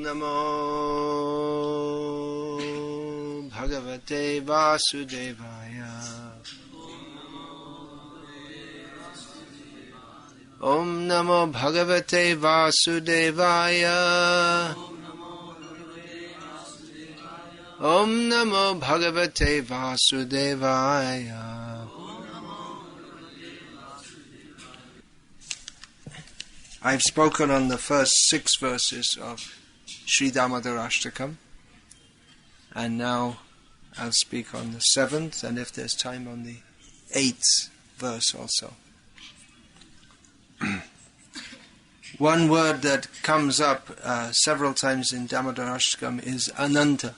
Namo Bhagavate Vasudevaya. Om Namo Bhagavate Vasudevaya. Om Namo Bhagavate Vasudevaya. I've spoken on the first 6 verses of Sri Damodarastakam, and now I'll speak on the 7th, and if there's time, on the 8th verse also. One word that comes up several times in Damodarastakam is Ananta.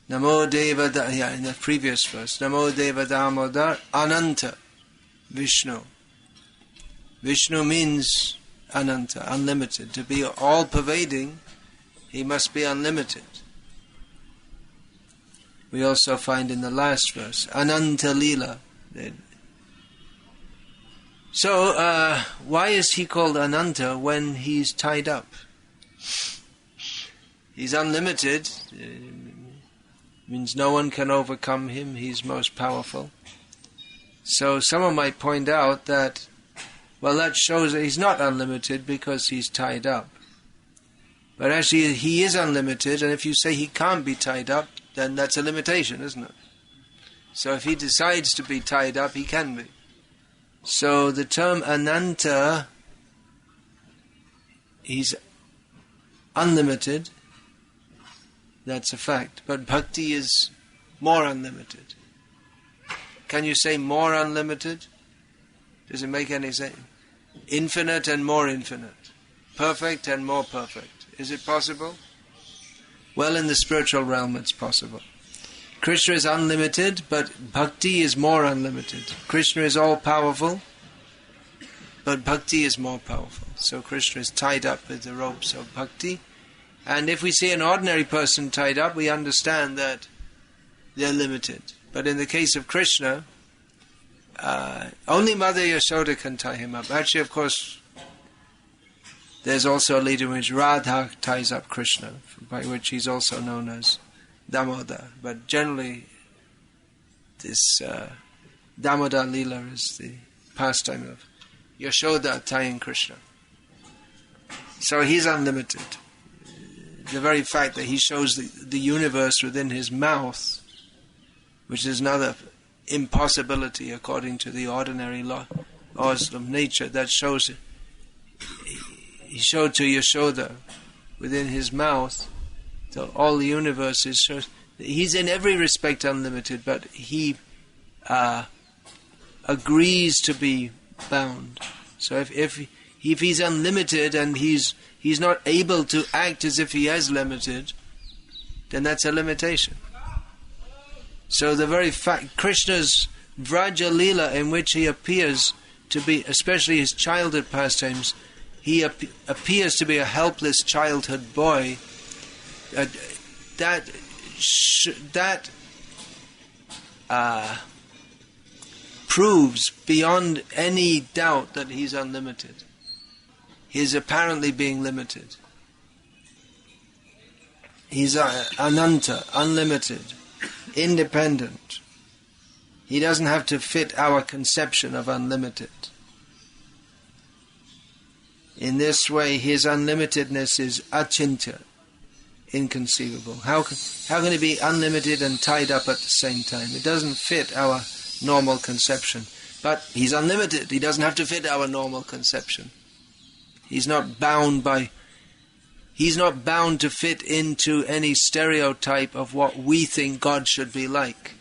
Namo Deva, in the previous verse, Namo Deva Damodar Ananta Vishnu. Vishnu means Ananta, unlimited. To be all-pervading, he must be unlimited. We also find in the last verse, Ananta Lila. So, why is he called Ananta when he's tied up? He's unlimited, means no one can overcome him, he's most powerful. So someone might point out that, well, that shows that he's not unlimited because he's tied up. But actually he is unlimited, and if you say he can't be tied up, then that's a limitation, isn't it? So if he decides to be tied up, he can be. So the term Ananta, he's unlimited, that's a fact. But Bhakti is more unlimited. Can you say more unlimited? Does it make any sense? Infinite and more infinite. Perfect and more perfect. Is it possible? Well, in the spiritual realm it's possible. Krishna is unlimited, but Bhakti is more unlimited. Krishna is all-powerful, but Bhakti is more powerful. So Krishna is tied up with the ropes of Bhakti. And if we see an ordinary person tied up, we understand that they're limited. But in the case of Krishna, only Mother Yashoda can tie him up. Actually, of course, there's also a leader in which Radha ties up Krishna, by which he's also known as Damodar. But generally, this Damodar Leela is the pastime of Yashoda tying Krishna. So he's unlimited. The very fact that he shows the universe within his mouth, which is another impossibility according to the ordinary laws of nature, that shows he showed to Yashoda within his mouth all the universe is shows. He's in every respect unlimited, but he agrees to be bound. So if he's unlimited and he's not able to act as if he is limited, then that's a limitation. So the very fact, Krishna's Vraja Leela, in which he appears to be, especially his childhood pastimes, he appears to be a helpless childhood boy. That proves beyond any doubt that he's unlimited. He's apparently being limited. He's Ananta, unlimited, independent. He doesn't have to fit our conception of unlimited. In this way, his unlimitedness is achintya, inconceivable. How can it be unlimited and tied up at the same time? It doesn't fit our normal conception. But he's unlimited. He doesn't have to fit our normal conception. He's not bound to fit into any stereotype of what we think God should be like.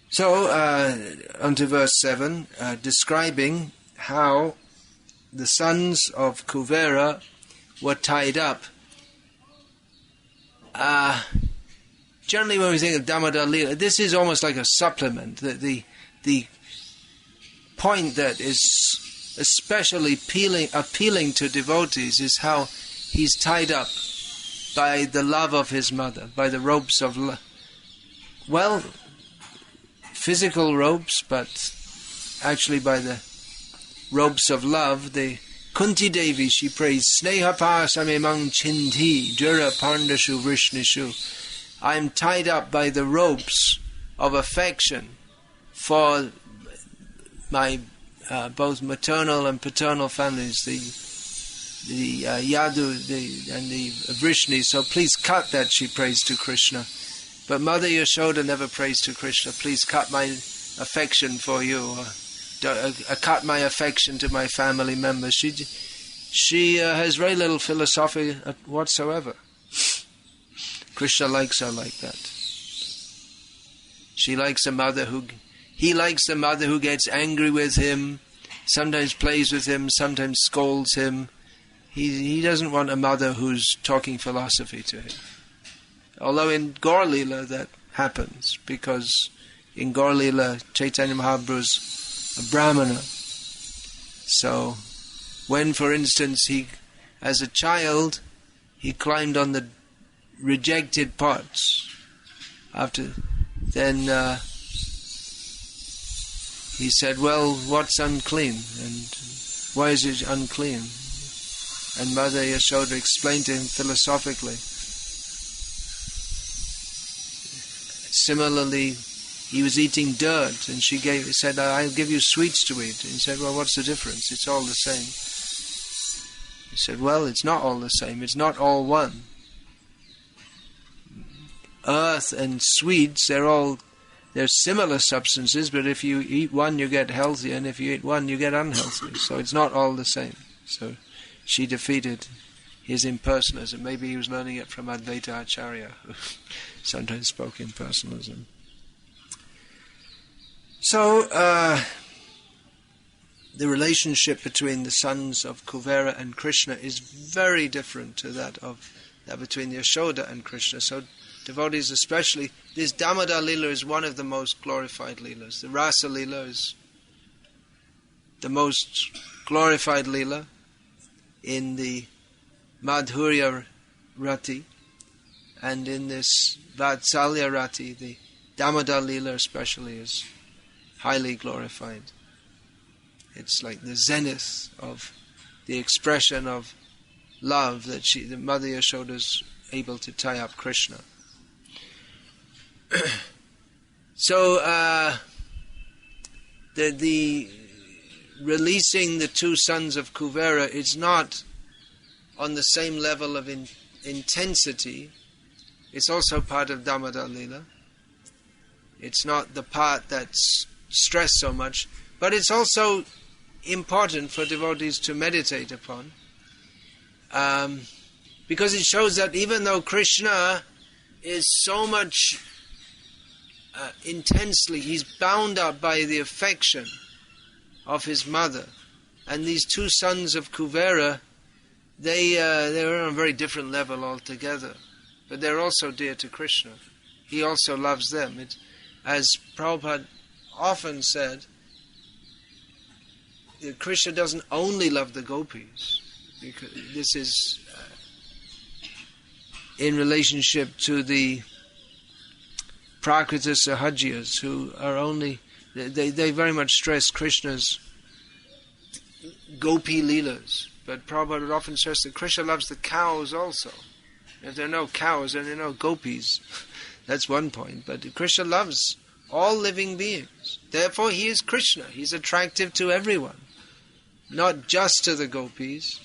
So, onto verse 7, describing how the sons of Kuvera were tied up. Generally, when we think of Damodar Leela, this is almost like a supplement. The point that is especially appealing to devotees is how he's tied up by the love of his mother, by the ropes of love. Well, physical ropes, but actually by the ropes of love, the Kunti Devi, she prays, Sneha samemang chinti, jura pandashu vrishnishu. I am tied up by the ropes of affection for my both maternal and paternal families, the Yadu and the Vrishni. So please cut that, she prays to Krishna. But Mother Yashoda never prays to Krishna, please cut my affection for you, cut my affection to my family members. She has very little philosophy whatsoever. Krishna likes her like that. He likes a mother who gets angry with him, sometimes plays with him, sometimes scolds him. He doesn't want a mother who's talking philosophy to him. Although in Gaur Leela that happens, because in Gaur Leela Chaitanya Mahaprabhu's a Brahmana. So when, for instance, as a child, he climbed on the rejected pots. Then he said, well, what's unclean? And why is it unclean? And Mother Yashoda explained to him philosophically. Similarly, he was eating dirt, and she said, I'll give you sweets to eat. And he said, well, what's the difference? It's all the same. He said, well, it's not all the same. It's not all one. Earth and sweets, they're similar substances, but if you eat one, you get healthy, and if you eat one, you get unhealthy. So it's not all the same. So she defeated his impersonalism. Maybe he was learning it from Advaita Acharya, who sometimes spoke impersonalism. So the relationship between the sons of Kuvera and Krishna is very different to that between Yashoda and Krishna. So devotees especially, this Damodar Leela is one of the most glorified Leelas. The Rasa Leela is the most glorified Leela in the Madhurya Rati, and in this Vatsalya Rati, the Damodar Leela especially is highly glorified. It's like the zenith of the expression of love that the Mother Yashoda is able to tie up Krishna. So the releasing the two sons of Kuvera is not on the same level of intensity. It's also part of Damodar Leela. It's not the part that's stressed so much, but it's also important for devotees to meditate upon, because it shows that even though Krishna is so much intensely, he's bound up by the affection of his mother, and these two sons of Kuvera, they're on a very different level altogether, but they're also dear to Krishna. He also loves them. As Prabhupada often said, Krishna doesn't only love the gopis, because this is in relationship to the Prakrita Sahajiyas, who are only, they very much stress Krishna's gopi leelas. But Prabhupada would often stress that Krishna loves the cows also. If there are no cows, then there are no gopis. That's one point. But Krishna loves all living beings. Therefore he is Krishna. He's attractive to everyone, not just to the gopis.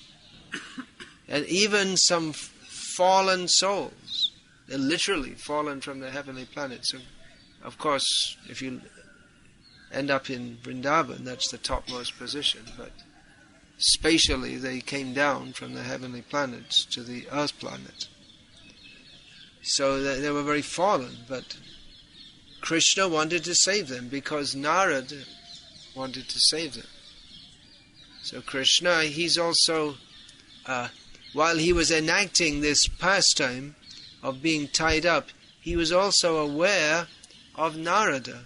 And even some fallen souls, they're literally fallen from the heavenly planet. So, of course, if you end up in Vrindavan, that's the topmost position. But spatially, they came down from the heavenly planets to the earth planet. So they were very fallen, but Krishna wanted to save them because Narad wanted to save them. So Krishna, he's also, while he was enacting this pastime of being tied up, he was also aware of Narada,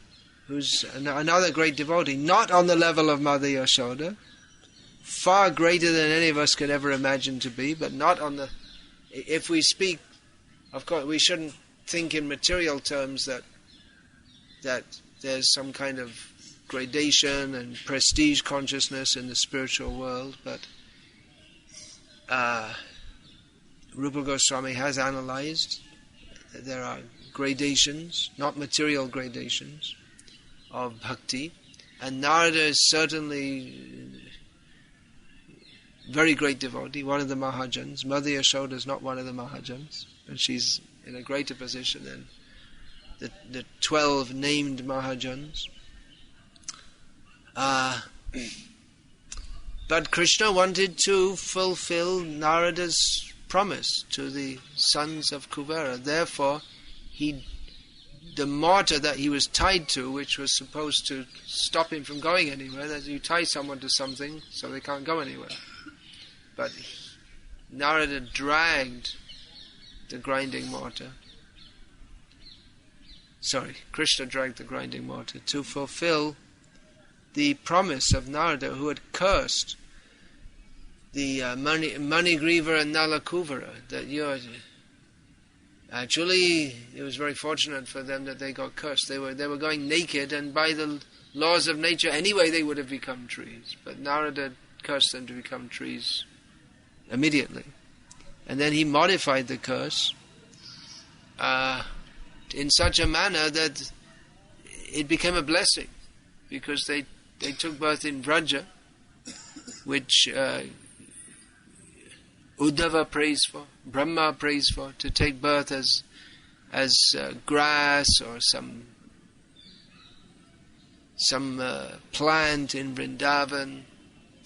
who's another great devotee, not on the level of Mother Yashoda, far greater than any of us could ever imagine to be, but not on the... If we speak, of course, we shouldn't think in material terms that there's some kind of gradation and prestige consciousness in the spiritual world, but Rupa Goswami has analyzed that there are gradations, not material gradations, of bhakti, and Narada is certainly very great devotee, one of the Mahajans. Mother Yashoda is not one of the Mahajans, and she's in a greater position than the 12 named Mahajans. But Krishna wanted to fulfill Narada's promise to the sons of Kuvera. Therefore, the mortar that he was tied to, which was supposed to stop him from going anywhere, that you tie someone to something so they can't go anywhere. But Narada dragged the grinding mortar. Krishna dragged the grinding mortar to fulfill the promise of Narada, who had cursed the Manigriva and Nalakuvara, that actually it was very fortunate for them that they got cursed. They were going naked, and by the laws of nature anyway they would have become trees. But Narada cursed them to become trees immediately. And then he modified the curse in such a manner that it became a blessing, because they took birth in Vraja, which Uddhava prays for, Brahma prays for, to take birth as grass or some plant in Vrindavan.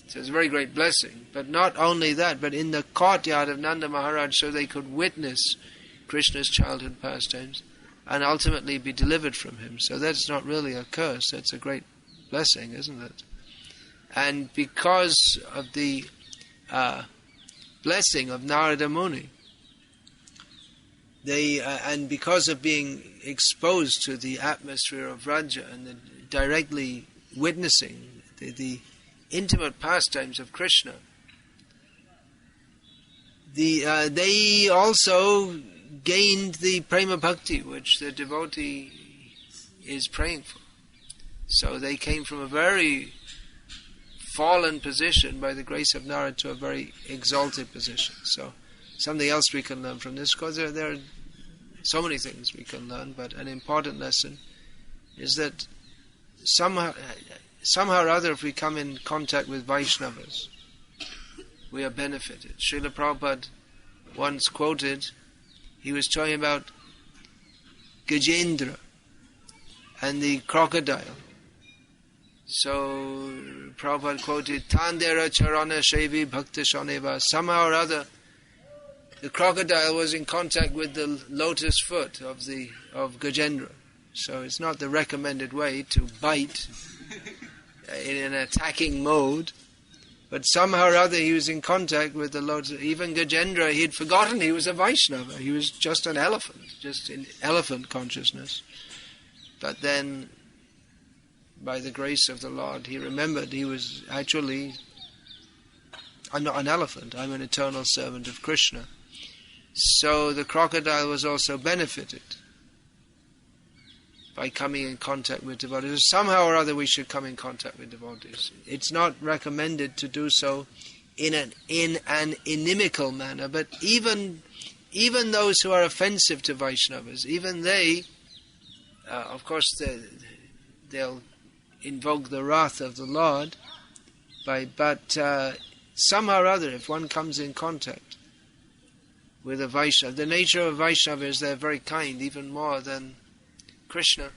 So it's a very great blessing. But not only that, but in the courtyard of Nanda Maharaj, so they could witness Krishna's childhood pastimes and ultimately be delivered from him. So that's not really a curse, that's a great blessing, isn't it? And because of the blessing of Narada Muni, and because of being exposed to the atmosphere of Vraja and directly witnessing the intimate pastimes of Krishna, they also gained the prema bhakti which the devotee is praying for. So they came from a very fallen position by the grace of Narada to a very exalted position. So something else we can learn from this, because there are so many things we can learn, but an important lesson is that somehow or other, if we come in contact with Vaishnavas, we are benefited. Srila Prabhupada once quoted, he was talking about Gajendra and the crocodile. So Prabhupada quoted, Tandera Charana Shevi Bhakta Shaneva. Somehow or other, the crocodile was in contact with the lotus foot of Gajendra. So it's not the recommended way to bite in an attacking mode, but somehow or other he was in contact with the lotus. Even Gajendra, he had forgotten he was a Vaishnava. He was just an elephant, just in elephant consciousness. But then, by the grace of the Lord, he remembered he was actually, I'm not an elephant, I'm an eternal servant of Krishna. So the crocodile was also benefited by coming in contact with devotees. Somehow or other we should come in contact with devotees. It's not recommended to do so in an inimical manner, but even those who are offensive to Vaishnavas, even they, of course, they'll invoke the wrath of the Lord, but somehow or other, if one comes in contact with a Vaishnava, the nature of Vaishnava is they're very kind, even more than Krishna.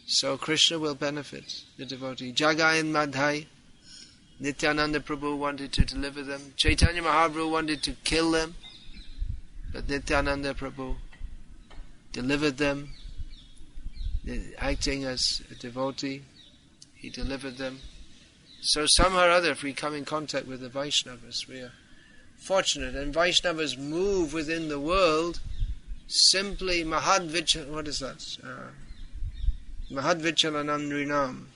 So Krishna will benefit the devotee. Jagai and Madhai, Nityananda Prabhu wanted to deliver them. Chaitanya Mahaprabhu wanted to kill them, but Nityananda Prabhu delivered them. Acting as a devotee, he delivered them. So somehow or other, if we come in contact with the Vaishnavas, we are fortunate. And Vaishnavas move within the world simply Mahadvichalanam, what is that? Mahadvichalanam Rinam.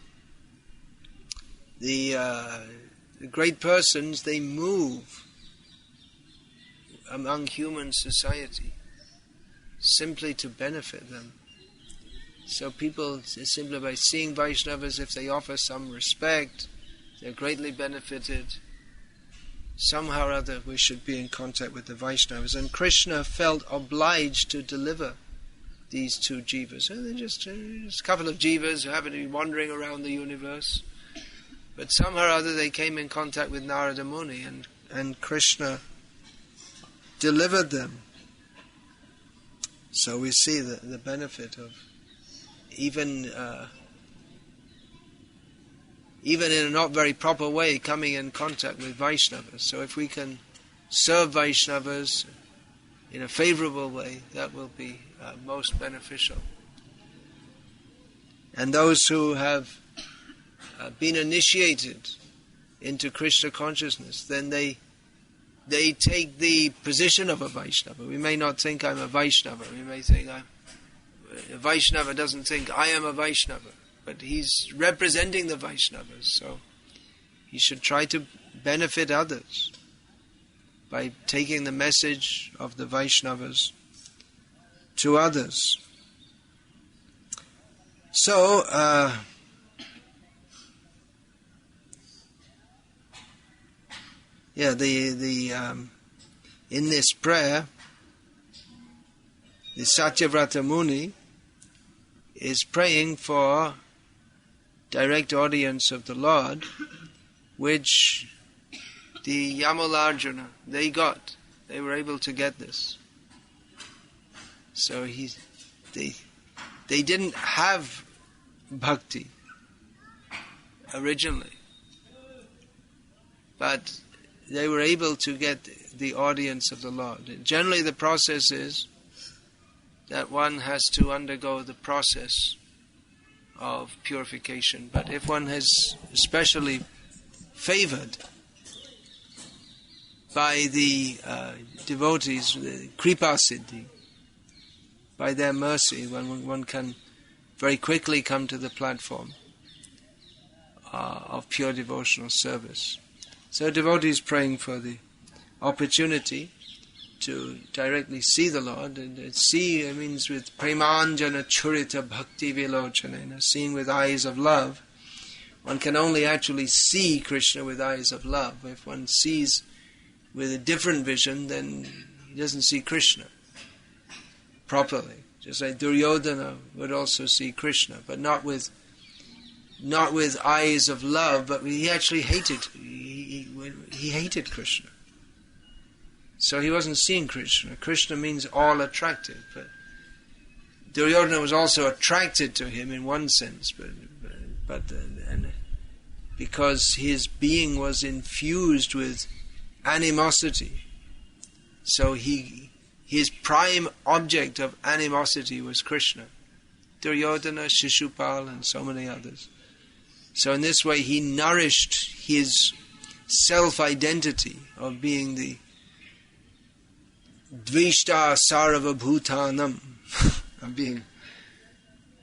The great persons, they move among human society simply to benefit them. So people, simply by seeing Vaishnavas, if they offer some respect, they're greatly benefited. somehow or other we should be in contact with the Vaishnavas. And Krishna felt obliged to deliver these two jivas. So they're just a couple of jivas who happen to be wandering around the universe. But somehow or other they came in contact with Narada Muni, and Krishna delivered them. So we see the benefit of even in a not very proper way coming in contact with Vaishnavas. So if we can serve Vaishnavas in a favorable way, that will be most beneficial. And those who have been initiated into Krishna consciousness, then they take the position of a Vaishnava. We may not think I'm a Vaishnava. We may think a Vaishnava doesn't think I am a Vaishnava, but he's representing the Vaishnavas, so he should try to benefit others by taking the message of the Vaishnavas to others. So, in this prayer, the Satyavrata Muni is praying for direct audience of the Lord, which the Yamalarjuna, they were able to get this. So they didn't have bhakti originally, but they were able to get the audience of the Lord. And generally the process is that one has to undergo the process of purification. But if one has especially favored by the devotees, the Kripa Siddhi, by their mercy, one can very quickly come to the platform of pure devotional service. So devotees praying for the opportunity to directly see the Lord, and see means with premanjana churita bhakti vilochana, seeing with eyes of love. One can only actually see Krishna with eyes of love. If one sees with a different vision, then he doesn't see Krishna properly. Just like Duryodhana would also see Krishna, but not with eyes of love, but he actually hated. He hated Krishna. So he wasn't seeing Krishna. Krishna means all attractive, but Duryodhana was also attracted to him in one sense, but because his being was infused with animosity, so his prime object of animosity was Krishna. Duryodhana, Shishupal, and so many others. So in this way he nourished his self-identity of being the Dvishta Sarva Bhutanam, of being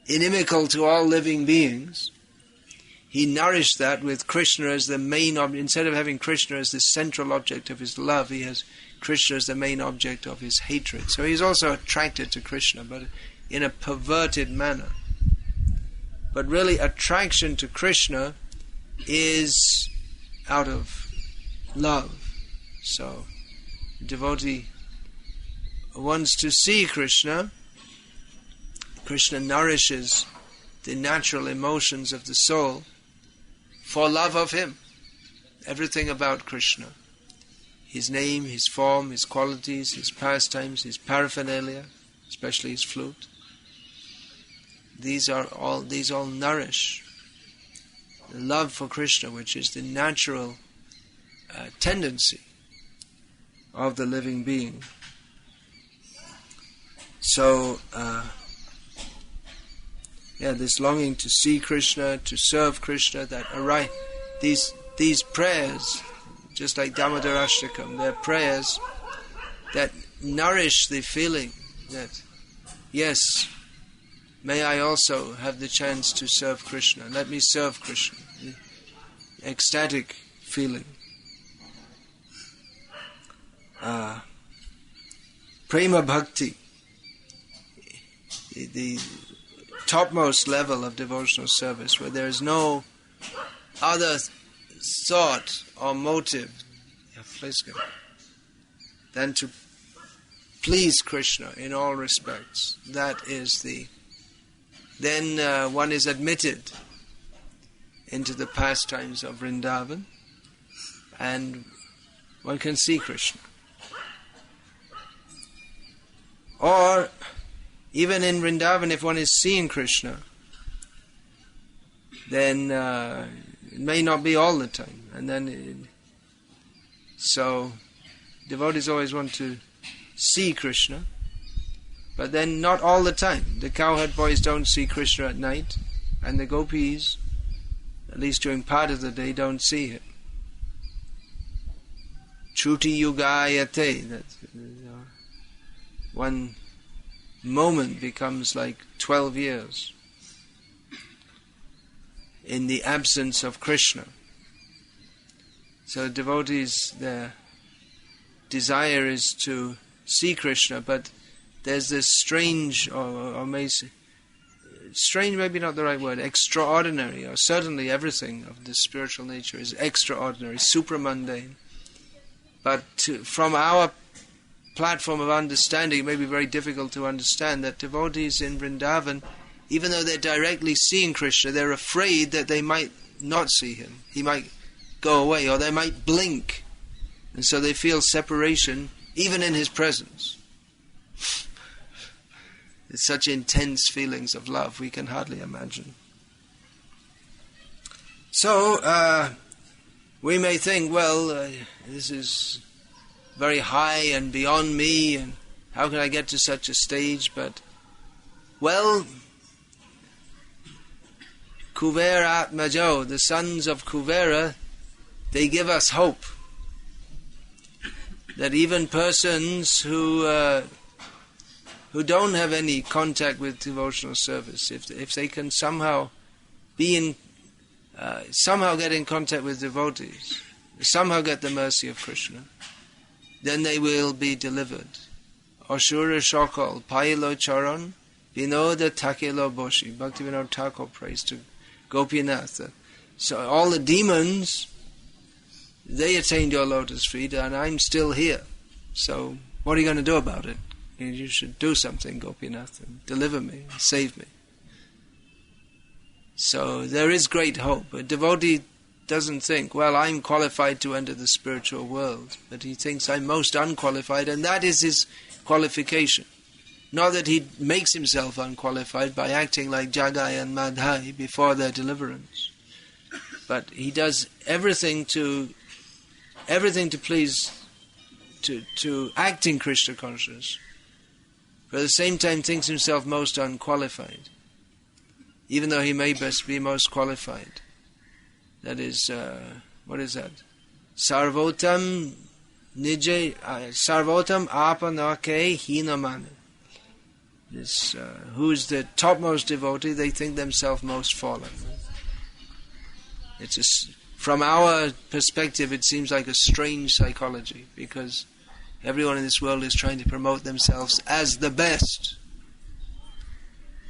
inimical to all living beings. He nourished that with Krishna as the main object. Instead of having Krishna as the central object of his love, he has Krishna as the main object of his hatred. So he's also attracted to Krishna, but in a perverted manner. But really, attraction to Krishna is out of love. So, the devotee wants to see Krishna. Krishna nourishes the natural emotions of the soul for love of him. Everything about Krishna. His name, his form, his qualities, his pastimes, his paraphernalia, especially his flute. These all nourish the love for Krishna, which is the natural tendency of the living being. So, this longing to see Krishna, to serve Krishna, these prayers, just like Damodarastakam, they're prayers that nourish the feeling that, yes, may I also have the chance to serve Krishna. Let me serve Krishna. The ecstatic feeling. Prema Bhakti, the topmost level of devotional service, where there is no other thought or motive than to please Krishna in all respects. That is then one is admitted into the pastimes of Vrindavan, and one can see Krishna. Or even in Vrindavan, if one is seeing Krishna, then it may not be all the time, and then so devotees always want to see Krishna, but then not all the time. The cowherd boys don't see Krishna at night, and the gopis, at least during part of the day, don't see him. Chuti yugayate, that one moment becomes like 12 years in the absence of Krishna. So devotees, their desire is to see Krishna, but there's this strange, or amazing, strange maybe not the right word, extraordinary, or certainly everything of the spiritual nature is extraordinary, supramundane. But from our platform of understanding, it may be very difficult to understand that devotees in Vrindavan, even though they're directly seeing Krishna, they're afraid that they might not see him. He might go away, or they might blink. And so they feel separation even in his presence. It's such intense feelings of love we can hardly imagine. So we may think, well, this is very high and beyond me, and how can I get to such a stage? But, well, Kuvera Atmajo, the sons of Kuvera, they give us hope that even persons who don't have any contact with devotional service, if they can somehow somehow get in contact with devotees, somehow get the mercy of Krishna, then they will be delivered. Ashura Shakal, Pailo Charan, Vinoda Takelo Boshi. Bhaktivinoda Thakur prays to Gopinath. So all the demons, they attained your lotus feet, and I'm still here. So what are you going to do about it? You should do something, Gopinath, and deliver me, and save me. So there is great hope. A devotee doesn't think, well, I'm qualified to enter the spiritual world, but he thinks I'm most unqualified, and that is his qualification. Not that he makes himself unqualified by acting like Jagai and Madhai before their deliverance, but he does everything to please, to act in Krishna consciousness, but at the same time thinks himself most unqualified, even though he may best be most qualified. That is, what is that? Sarvotam nije, sarvotam apanake hinamane. This, who is the topmost devotee, they think themselves most fallen. From our perspective, it seems like a strange psychology, because everyone in this world is trying to promote themselves as the best.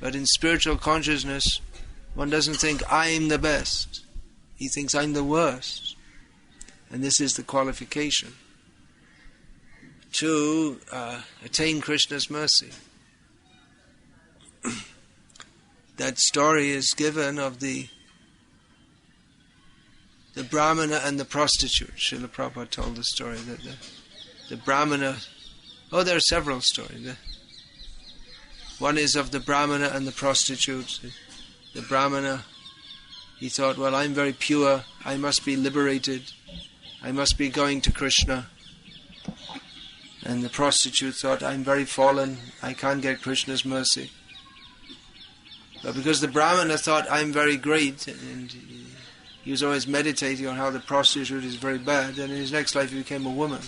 But in spiritual consciousness, one doesn't think, I'm the best. He thinks, I'm the worst. And this is the qualification to attain Krishna's mercy. That story is given of the Brahmana and the prostitute. Srila Prabhupada told the story that the Brahmana... Oh, there are several stories. One is of the Brahmana and the prostitute. The Brahmana, he thought, well, I'm very pure, I must be liberated, I must be going to Krishna. And the prostitute thought, I'm very fallen, I can't get Krishna's mercy. But because the Brahmana thought, I'm very great, and he was always meditating on how the prostitute is very bad, and in his next life he became a woman.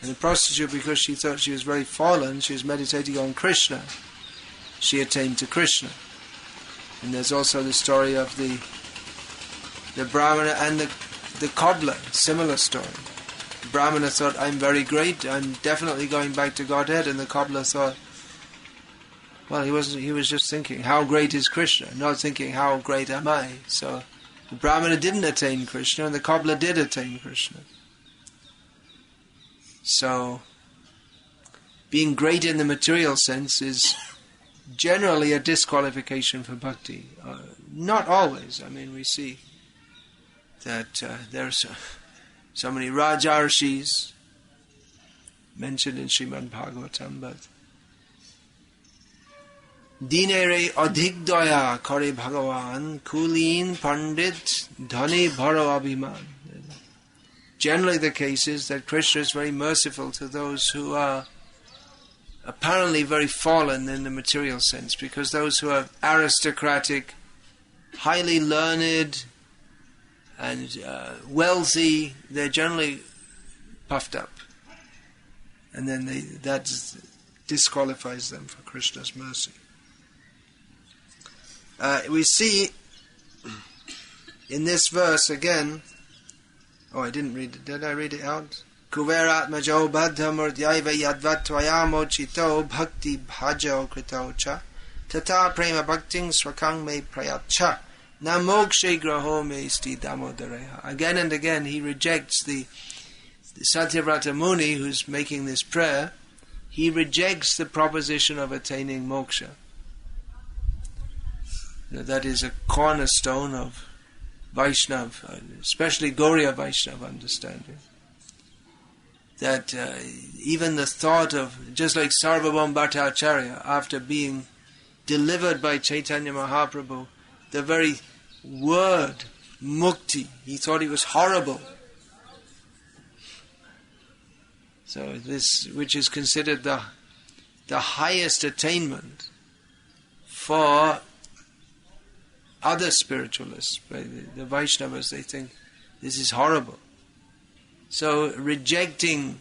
And the prostitute, because she thought she was very fallen, she was meditating on Krishna, she attained to Krishna. And there's also the story of the Brahmana and the cobbler, similar story. The Brahmana thought, I'm very great, I'm definitely going back to Godhead, and the cobbler thought, well, he was just thinking, how great is Krishna, not thinking, how great am I? So the Brahmana didn't attain Krishna, and the cobbler did attain Krishna. So, being great in the material sense is generally a disqualification for bhakti. Not always. I mean, we see that there are so many Rajarshis mentioned in Srimad Bhagavatam, but Dinere adhik daya kare Bhagavan kulin pandit dhani bharo abhiman. Generally the case is that Krishna is very merciful to those who are apparently very fallen in the material sense, because those who are aristocratic, highly learned and wealthy, they're generally puffed up, and then that disqualifies them for Krishna's mercy. We see in this verse again, I didn't read it. Did I read it out? Kuveratmajo baddhamurdyaiva yadvatvayamo chito bhakti bhajo krito cha tata prema bhakting swakang me prayacha namokshe graho me sti damodareha. Again and again he rejects the Satyavrata Muni who's making this prayer. He rejects the proposition of attaining moksha. That is a cornerstone of Vaishnava, especially Gauriya Vaishnava understanding. That even the thought of, just like Sarvabhauma Bhattacharya, after being delivered by Chaitanya Mahaprabhu, the very word mukti, he thought it was horrible. So this, which is considered the highest attainment for other spiritualists, the Vaishnavas, they think this is horrible. So rejecting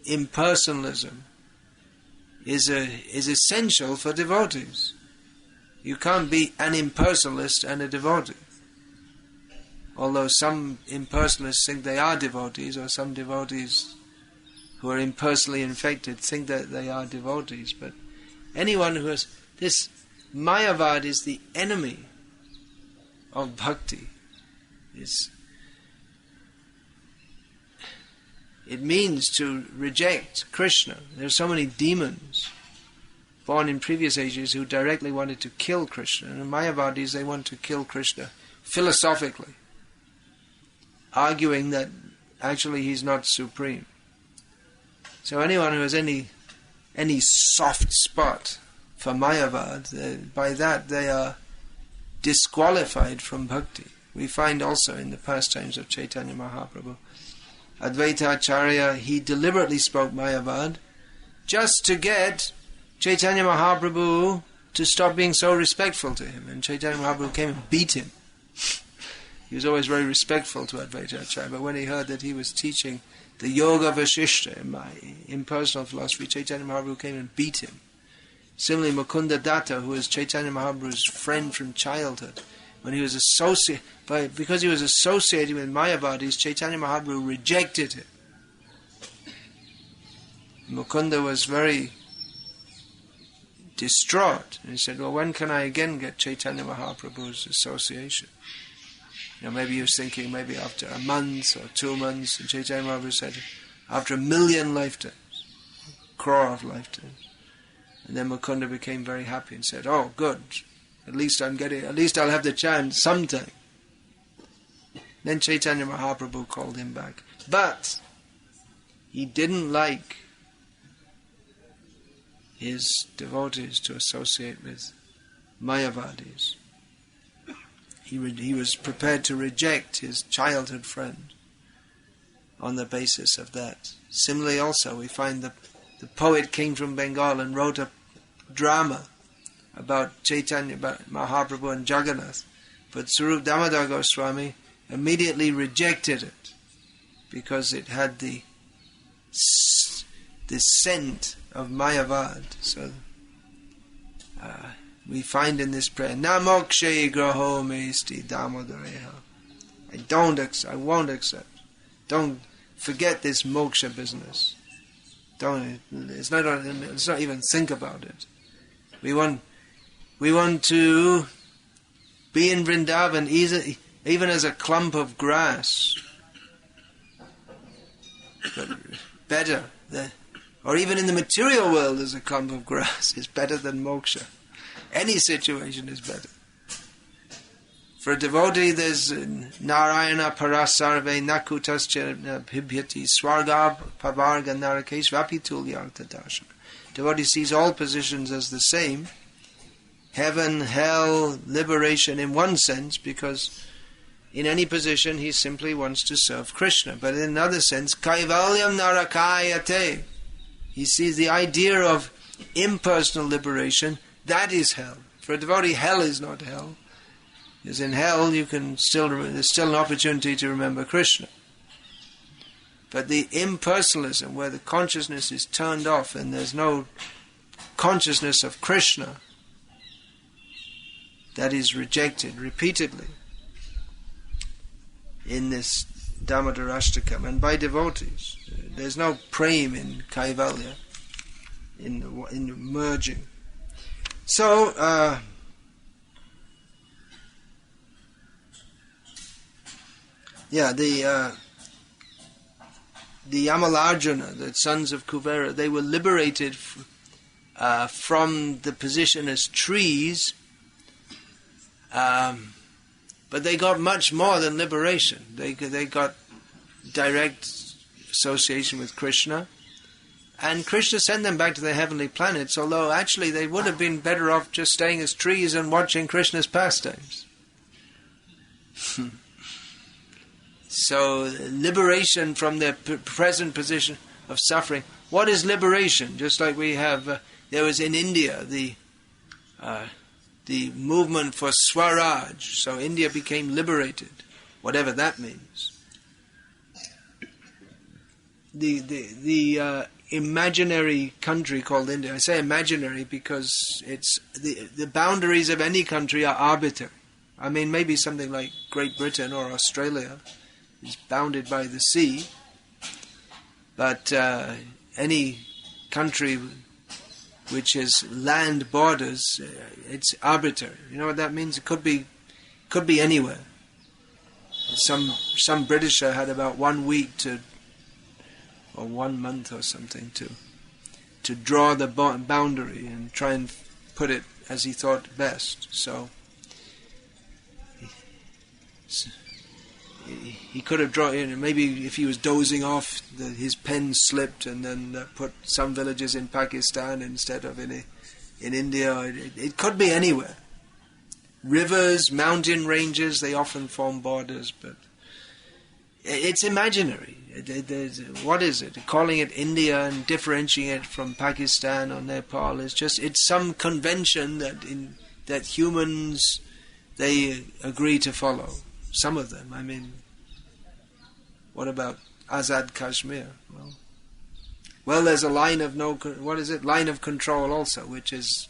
impersonalism is essential for devotees. You can't be an impersonalist and a devotee. Although some impersonalists think they are devotees, or some devotees who are impersonally infected think that they are devotees. But anyone who has this, Mayavad is the enemy of bhakti. It means to reject Krishna. There are so many demons born in previous ages who directly wanted to kill Krishna. And Mayavadis, they want to kill Krishna philosophically, arguing that actually he's not supreme. So anyone who has any soft spot for Mayavad, by that they are disqualified from bhakti. We find also in the pastimes of Chaitanya Mahaprabhu, Advaita Acharya, he deliberately spoke Mayavad just to get Chaitanya Mahaprabhu to stop being so respectful to him. And Chaitanya Mahaprabhu came and beat him. He was always very respectful to Advaita Acharya, but when he heard that he was teaching the Yoga Vasishta, impersonal philosophy, Chaitanya Mahaprabhu came and beat him. Similarly, Mukunda Datta, who was Chaitanya Mahaprabhu's friend from childhood, when he was because he was associated with Mayavadis, Chaitanya Mahaprabhu rejected him. Mukunda was very distraught, and he said, well, when can I again get Chaitanya Mahaprabhu's association? Maybe he was thinking maybe after a month or 2 months, and Chaitanya Mahaprabhu said, after 1,000,000 lifetimes, 1,000,000 of lifetimes. And then Mukunda became very happy and said, oh, good, at least I'll have the chance sometime. Then Chaitanya Mahaprabhu called him back. But he didn't like his devotees to associate with Mayavadis. He was prepared to reject his childhood friend on the basis of that. Similarly also, we find the poet came from Bengal and wrote a drama about Chaitanya Mahaprabhu and Jagannath, but Swarup Damodar Goswami immediately rejected it because it had the scent of Mayavad. So we find in this prayer, Namokshe graho me sti damodareha. I won't accept. Don't forget this moksha business. Let's not even think about it. We want to be in Vrindavan even as a clump of grass. But better, or even in the material world, as a clump of grass is better than moksha. Any situation is better. For a devotee, there's Narayana Parasarve Nakutascha Bhibhyati Swarga Pavarga Narakesh Vapitulyartha Darshan. Devotee sees all positions as the same. Heaven, hell, liberation in one sense, because in any position he simply wants to serve Krishna. But in another sense, Kaivalyam Narakayate. He sees the idea of impersonal liberation. That is hell. For a devotee, hell is not hell. Because in hell, there's still an opportunity to remember Krishna. But the impersonalism, where the consciousness is turned off and there's no consciousness of Krishna, that is rejected repeatedly in this Damodarastakam and by devotees. There's no prem in Kaivalya, in the merging. So, the Amalarjuna, the sons of Kuvera, they were liberated from the position as trees, but they got much more than liberation. They got direct association with Krishna, and Krishna sent them back to their heavenly planets, although actually they would have been better off just staying as trees and watching Krishna's pastimes. So, liberation from their present position of suffering. What is liberation? Just like we have, there was in India the movement for Swaraj. So India became liberated, whatever that means. The imaginary country called India. I say imaginary because it's the boundaries of any country are arbitrary. I mean, maybe something like Great Britain or Australia is bounded by the sea, but any country which has land borders, it's arbitrary. You know what that means? It could be anywhere. Some Britisher had about 1 week or 1 month or something to draw the boundary and try and put it as he thought best. So he could have drawn, maybe if he was dozing off, his pen slipped and then put some villages in Pakistan instead of in India. It could be anywhere. Rivers, mountain ranges, they often form borders, but it's imaginary. What is it? Calling it India and differentiating it from Pakistan or Nepal is just, it's some convention that humans, they agree to follow. Some of them. I mean, what about Azad Kashmir? Well, there's a line of line of control also, which is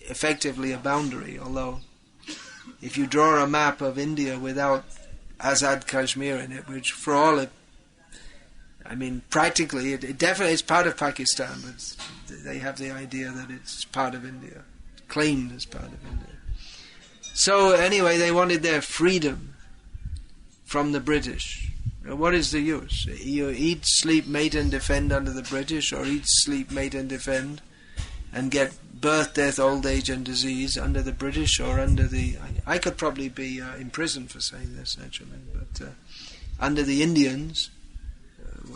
effectively a boundary. Although, if you draw a map of India without Azad Kashmir in it, which for all it, I mean, practically it definitely is part of Pakistan, but they have the idea that it's part of India, claimed as part of India. So anyway, they wanted their freedom from the British. What is the use? You eat, sleep, mate and defend under the British, or eat, sleep, mate and defend and get birth, death, old age and disease under the British or under the... I could probably be imprisoned for saying this actually, but under the Indians,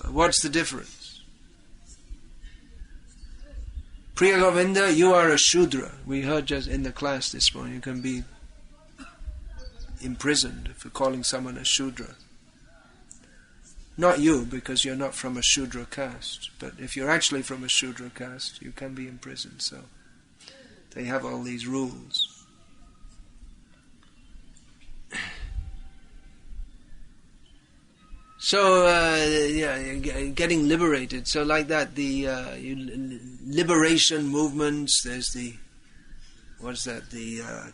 what's the difference? Priya Govinda, you are a Shudra. We heard just in the class this morning, you can be imprisoned for calling someone a Shudra. Not you, because you're not from a Shudra caste, but if you're actually from a Shudra caste, you can be imprisoned. So they have all these rules. So getting liberated. So like that, the liberation movements. There's the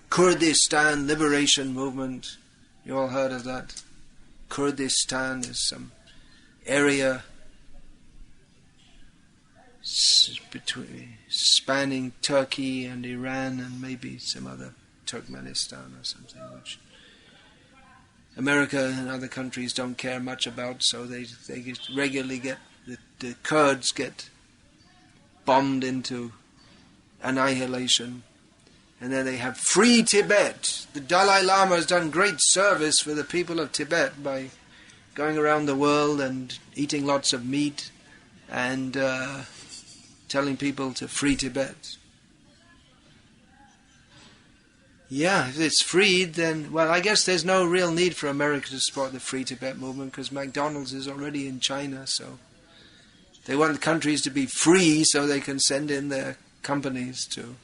Kurdistan liberation movement. You all heard of that? Kurdistan is some area spanning Turkey and Iran and maybe some other Turkmenistan or something, which America and other countries don't care much about, so they regularly get the Kurds get bombed into annihilation. And then they have free Tibet. The Dalai Lama has done great service for the people of Tibet by going around the world and eating lots of meat and telling people to free Tibet. Yeah, if it's freed, then, well, I guess there's no real need for America to support the Free Tibet movement because McDonald's is already in China, so they want countries to be free so they can send in their companies to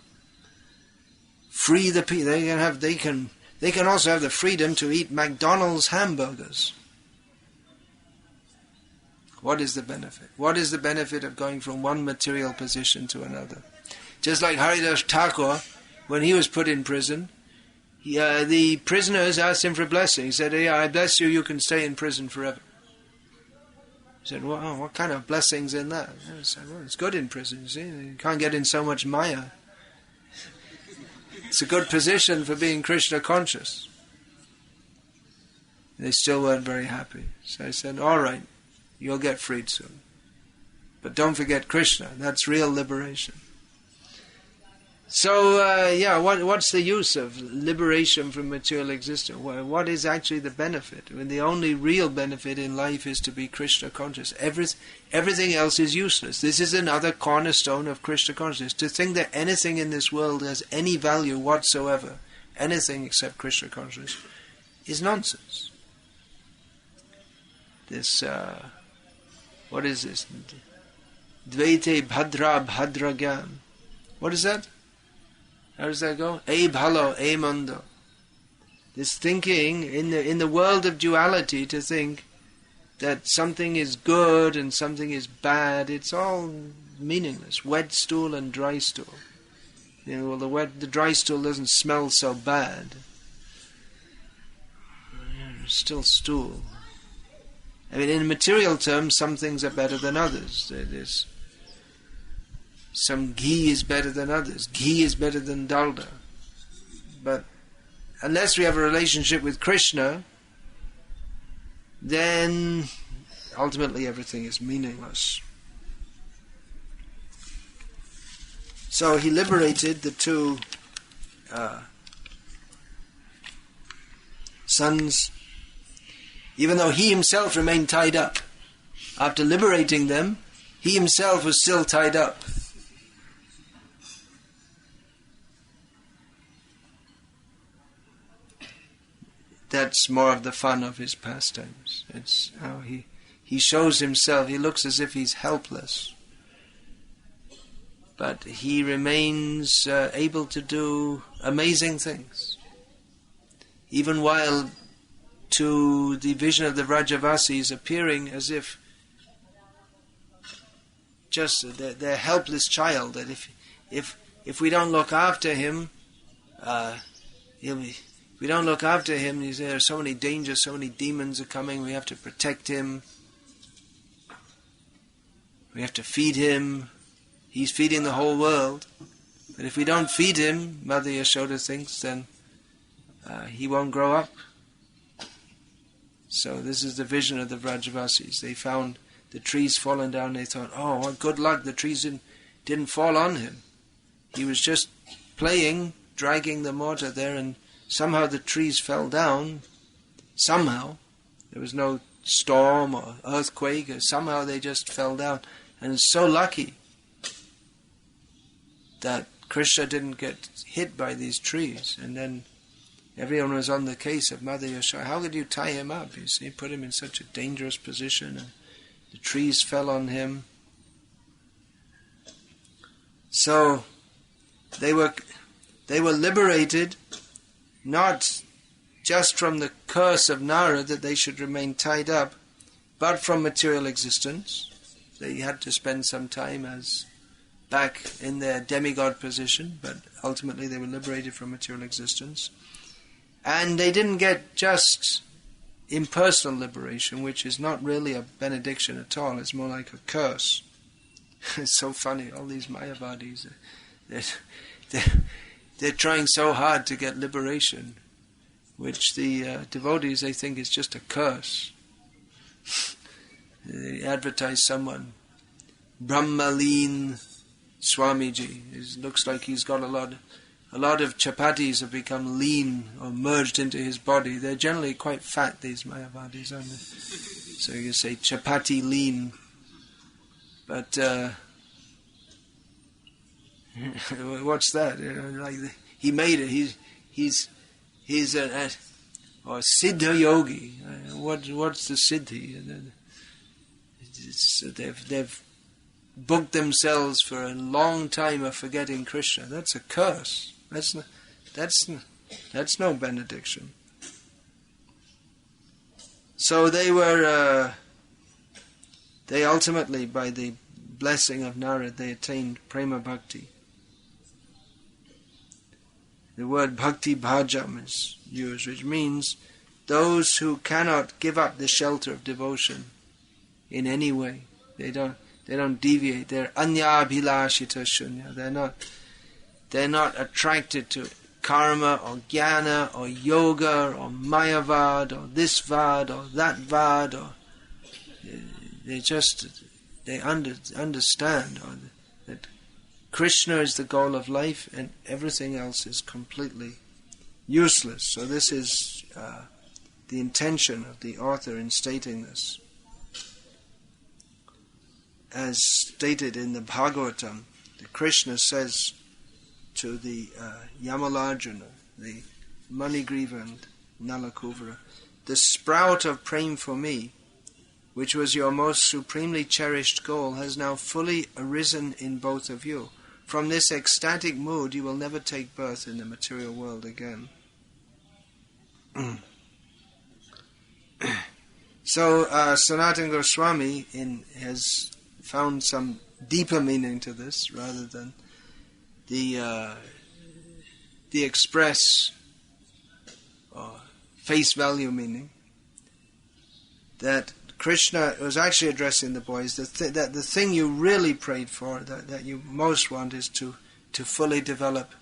free the people. They can also have the freedom to eat McDonald's hamburgers. What is the benefit? What is the benefit of going from one material position to another? Just like Haridas Thakur, when he was put in prison, the prisoners asked him for a blessing. He said, "Yeah, I bless you, you can stay in prison forever." He said, "Well, what kind of blessings in that?" He said, "Well, it's good in prison, you see. You can't get in so much Maya. It's a good position for being Krishna conscious." They still weren't very happy. So I said, "All right, you'll get freed soon. But don't forget Krishna. That's real liberation." So, what's the use of liberation from material existence? What is actually the benefit? I mean, the only real benefit in life is to be Krishna conscious. Everything else is useless. This is another cornerstone of Krishna consciousness. To think that anything in this world has any value whatsoever, anything except Krishna consciousness, is nonsense. This, what is this? Dvaite bhadra bhadragam. What is that? How does that go? E bhalo, e mondo. This thinking in the world of duality, to think that something is good and something is bad, it's all meaningless. Wet stool and dry stool. Well, the dry stool doesn't smell so bad. It's still stool. I mean, in material terms, some things are better than others. There's some ghee is better than others. Ghee is better than dalda. But unless we have a relationship with Krishna, then ultimately everything is meaningless. So he liberated the two sons, even though he himself remained tied up. After liberating them, he himself was still tied up. That's more of the fun of his pastimes. It's how he shows himself. He looks as if he's helpless, but he remains able to do amazing things, even while to the vision of the Vrajavasis appearing as if just their helpless child, that if we don't look after him, we don't look after him, there are so many dangers, so many demons are coming, we have to protect him, we have to feed him, he's feeding the whole world, but if we don't feed him, Mother Yashoda thinks, then he won't grow up. So this is the vision of the Vrajavasis. They found the trees fallen down, they thought, oh, what good luck, the trees didn't fall on him. He was just playing, dragging the mortar there, and somehow the trees fell down. Somehow. There was no storm or earthquake, or somehow they just fell down. And it's so lucky that Krishna didn't get hit by these trees. And then everyone was on the case of Mother Yashoda. How could you tie him up? You see, put him in such a dangerous position, and the trees fell on him. So they were liberated, not just from the curse of Nara that they should remain tied up, but from material existence. They had to spend some time as back in their demigod position, but ultimately they were liberated from material existence. And they didn't get just impersonal liberation, which is not really a benediction at all, it's more like a curse. It's so funny, all these Mayavadis, they're trying so hard to get liberation, which the devotees, they think is just a curse. They advertise someone, Brahmaleen Swamiji. It looks like he's got a lot of chapatis have become lean or merged into his body. They're generally quite fat, these Mayavadis, aren't they? So you say chapati lean. But what's that? He made it. He's a or Siddha Yogi. What's the Siddhi? They've booked themselves for a long time of forgetting Krishna. That's a curse. That's no benediction. So they ultimately, by the blessing of Narad, they attained prema bhakti. The word bhakti bhajam is used, which means those who cannot give up the shelter of devotion in any way. They don't deviate. They're anyabhilashita shunya. They're not attracted to karma or jnana or yoga or mayavad or this vad or that vad. Or they understand that Krishna is the goal of life and everything else is completely useless. So this is the intention of the author in stating this. As stated in the Bhagavatam, Krishna says to the Yamalarjuna, the Manigriva and Nalakuvara, the sprout of prema for me, which was your most supremely cherished goal, has now fully arisen in both of you. From this ecstatic mood you will never take birth in the material world again. So Sanatana Goswami has found some deeper meaning to this rather than the express or face value meaning. That Krishna was actually addressing the boys that the thing you really prayed for, that you most want, is to fully develop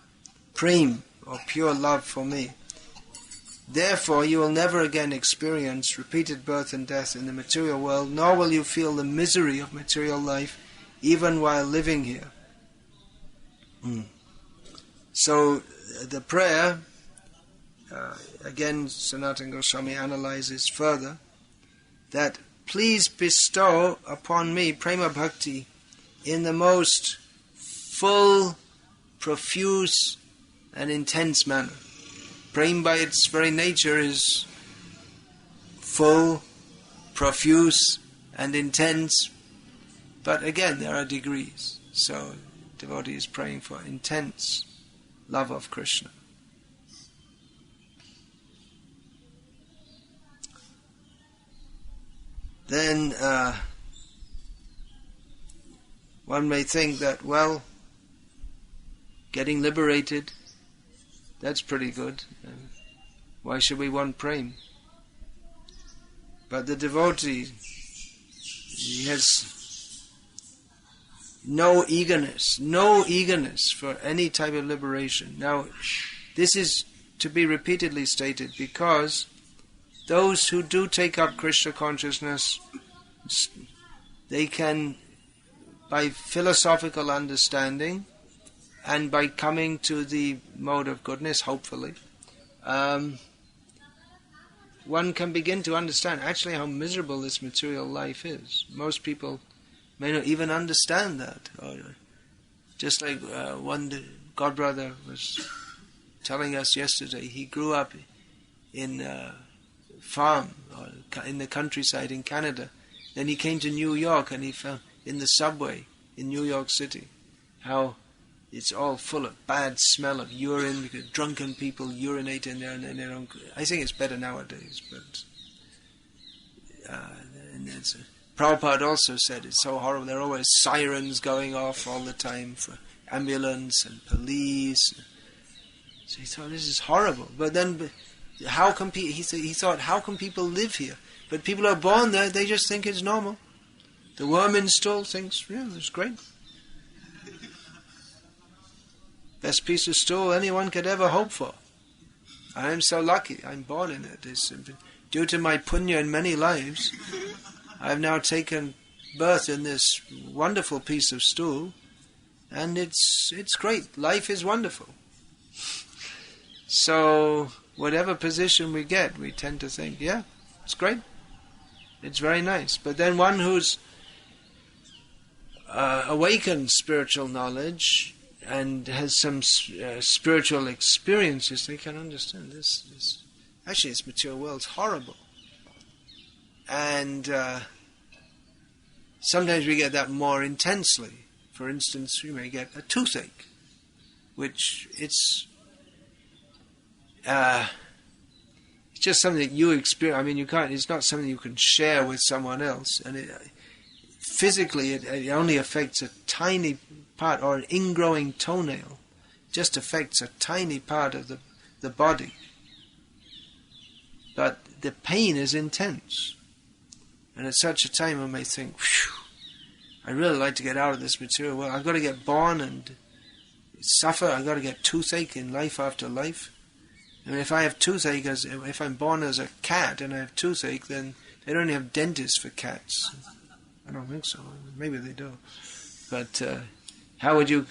prem or pure love for me. Therefore you will never again experience repeated birth and death in the material world, nor will you feel the misery of material life even while living here. So the prayer, again Sanatana Goswami analyzes further, that please bestow upon me prema bhakti in the most full, profuse and intense manner. Prema by its very nature is full, profuse and intense, but again there are degrees. So devotee is praying for intense love of Krishna. Then one may think that, well, getting liberated, that's pretty good. Why should we want prema? But the devotee, he has no eagerness for any type of liberation. Now, this is to be repeatedly stated because those who do take up Krishna consciousness, they can, by philosophical understanding and by coming to the mode of goodness, hopefully, one can begin to understand actually how miserable this material life is. Most people may not even understand that. Just like one godbrother was telling us yesterday, he grew up in a farm or in the countryside in Canada. Then he came to New York and he found in the subway in New York City how it's all full of bad smell of urine because drunken people urinate in there and they don't. I think it's better nowadays, but and Prabhupada also said it's so horrible. There are always sirens going off all the time for ambulance and police. So he thought, this is horrible. But then, how can he thought, how can people live here? But people are born there; they just think it's normal. The worm in stool thinks, yeah, it's great. Best piece of stool anyone could ever hope for. I am so lucky. I'm born in it. It's due to my punya in many lives. I've now taken birth in this wonderful piece of stool, and it's great. Life is wonderful. So whatever position we get, we tend to think, yeah, it's great. It's very nice. But then one who's awakened spiritual knowledge and has some spiritual experiences, they can understand this. Actually, this material world's horrible. And sometimes we get that more intensely. For instance, we may get a toothache, which it's just something that you experience. I mean, you can't. It's not something you can share with someone else, and physically, it only affects a tiny part, or an ingrowing toenail. Just affects a tiny part of the body, but the pain is intense. And at such a time, one may think, "Phew, I'd really like to get out of this material world. I've got to get born and suffer. I've got to get toothache in life after life." I mean, if I have toothache, if I'm born as a cat and I have toothache, then they don't have dentists for cats. I don't think so. Maybe they do. But how would you...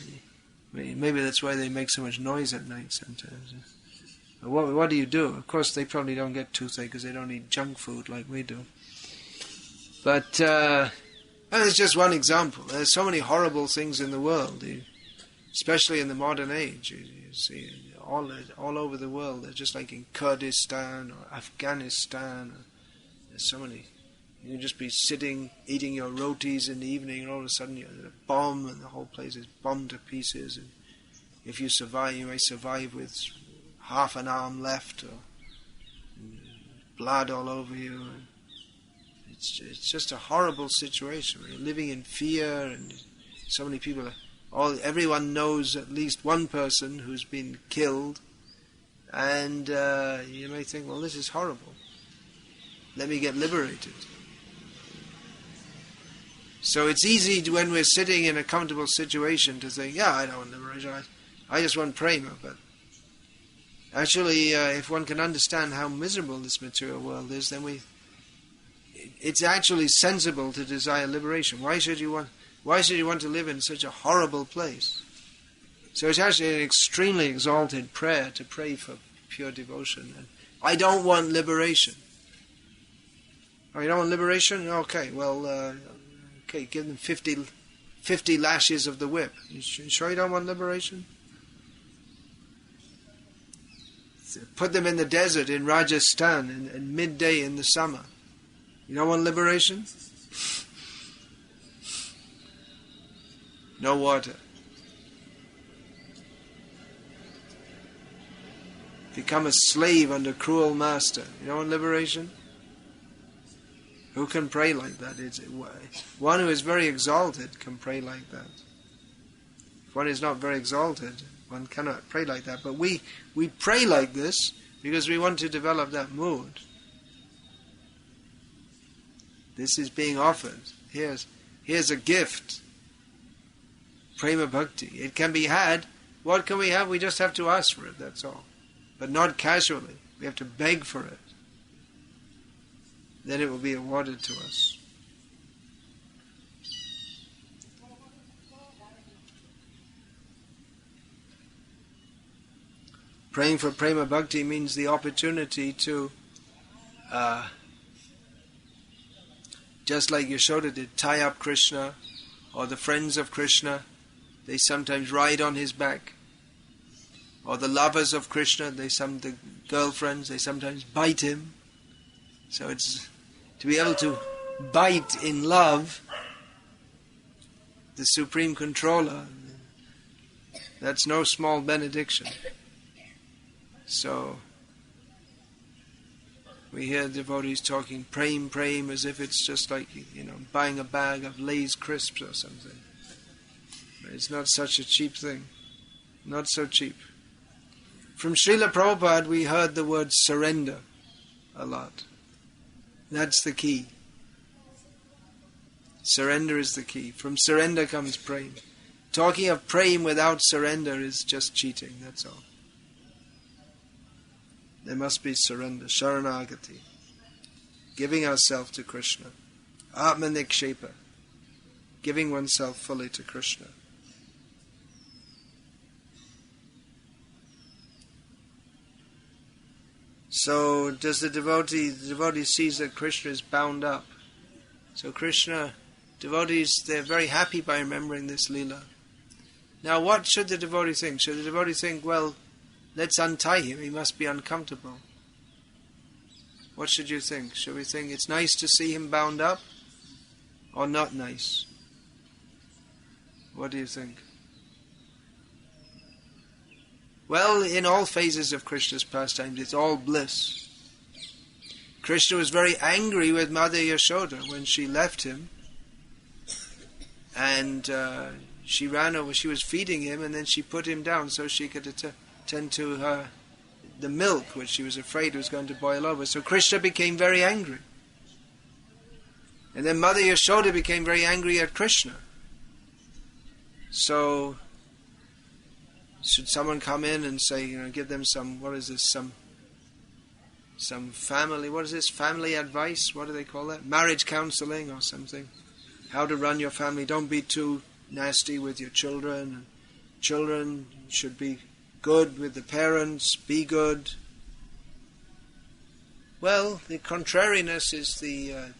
Maybe that's why they make so much noise at night sometimes. What do you do? Of course, they probably don't get toothache because they don't eat junk food like we do. But it's just one example. There's so many horrible things in the world, especially in the modern age. You see all over the world. They're just like in Kurdistan or Afghanistan. There's so many. You can just be sitting, eating your rotis in the evening, and all of a sudden you get a bomb, and the whole place is bombed to pieces. And if you survive, you may survive with half an arm left, or blood all over you. And it's just a horrible situation. You're living in fear, and so many people everyone knows at least one person who's been killed, and you may think, well, this is horrible. Let me get liberated. So it's easy when we're sitting in a comfortable situation to think, yeah, I don't want liberation, I just want prema. But actually, if one can understand how miserable this material world is, then it's actually sensible to desire liberation. Why should you want to live in such a horrible place? So it's actually an extremely exalted prayer to pray for pure devotion. And I don't want liberation. Oh, you don't want liberation? Okay, well, give them 50 lashes of the whip. You sure you don't want liberation? Put them in the desert in Rajasthan in midday in the summer. You don't want liberation? No water. Become a slave under cruel master. You don't want liberation? Who can pray like that? One who is very exalted can pray like that. If one is not very exalted, one cannot pray like that. But we pray like this because we want to develop that mood. This is being offered. Here's a gift. Prema Bhakti. It can be had. What can we have? We just have to ask for it, that's all. But not casually. We have to beg for it. Then it will be awarded to us. Praying for Prema Bhakti means the opportunity to, just like Yashoda did, tie up Krishna, or the friends of Krishna, they sometimes ride on his back. Or the lovers of Krishna, the girlfriends, they sometimes bite him. So it's to be able to bite in love the Supreme Controller. That's no small benediction. So we hear devotees talking prem as if it's just like, buying a bag of Lay's crisps or something. But it's not such a cheap thing. Not so cheap. From Srila Prabhupada we heard the word surrender a lot. That's the key. Surrender is the key. From surrender comes prem. Talking of prem without surrender is just cheating, that's all. There must be surrender, sharanagati, giving ourselves to Krishna. Atmanikshepa, giving oneself fully to Krishna. So does the devotee sees that Krishna is bound up. So devotees, they're very happy by remembering this Leela. Now what should the devotee think? Should the devotee think, well, let's untie him, he must be uncomfortable? What should you think? Should we think it's nice to see him bound up, or not nice? What do you think? Well, in all phases of Krishna's pastimes, it's all bliss. Krishna was very angry with Mother Yashoda when she left him, and she ran over. She was feeding him, and then she put him down so she could attend to the milk, which she was afraid was going to boil over. So Krishna became very angry. And then Mother Yashoda became very angry at Krishna. So should someone come in and say, give them some family advice? What do they call that? Marriage counseling or something. How to run your family. Don't be too nasty with your children. Children should be good with the parents. Be good. Well, the contrariness is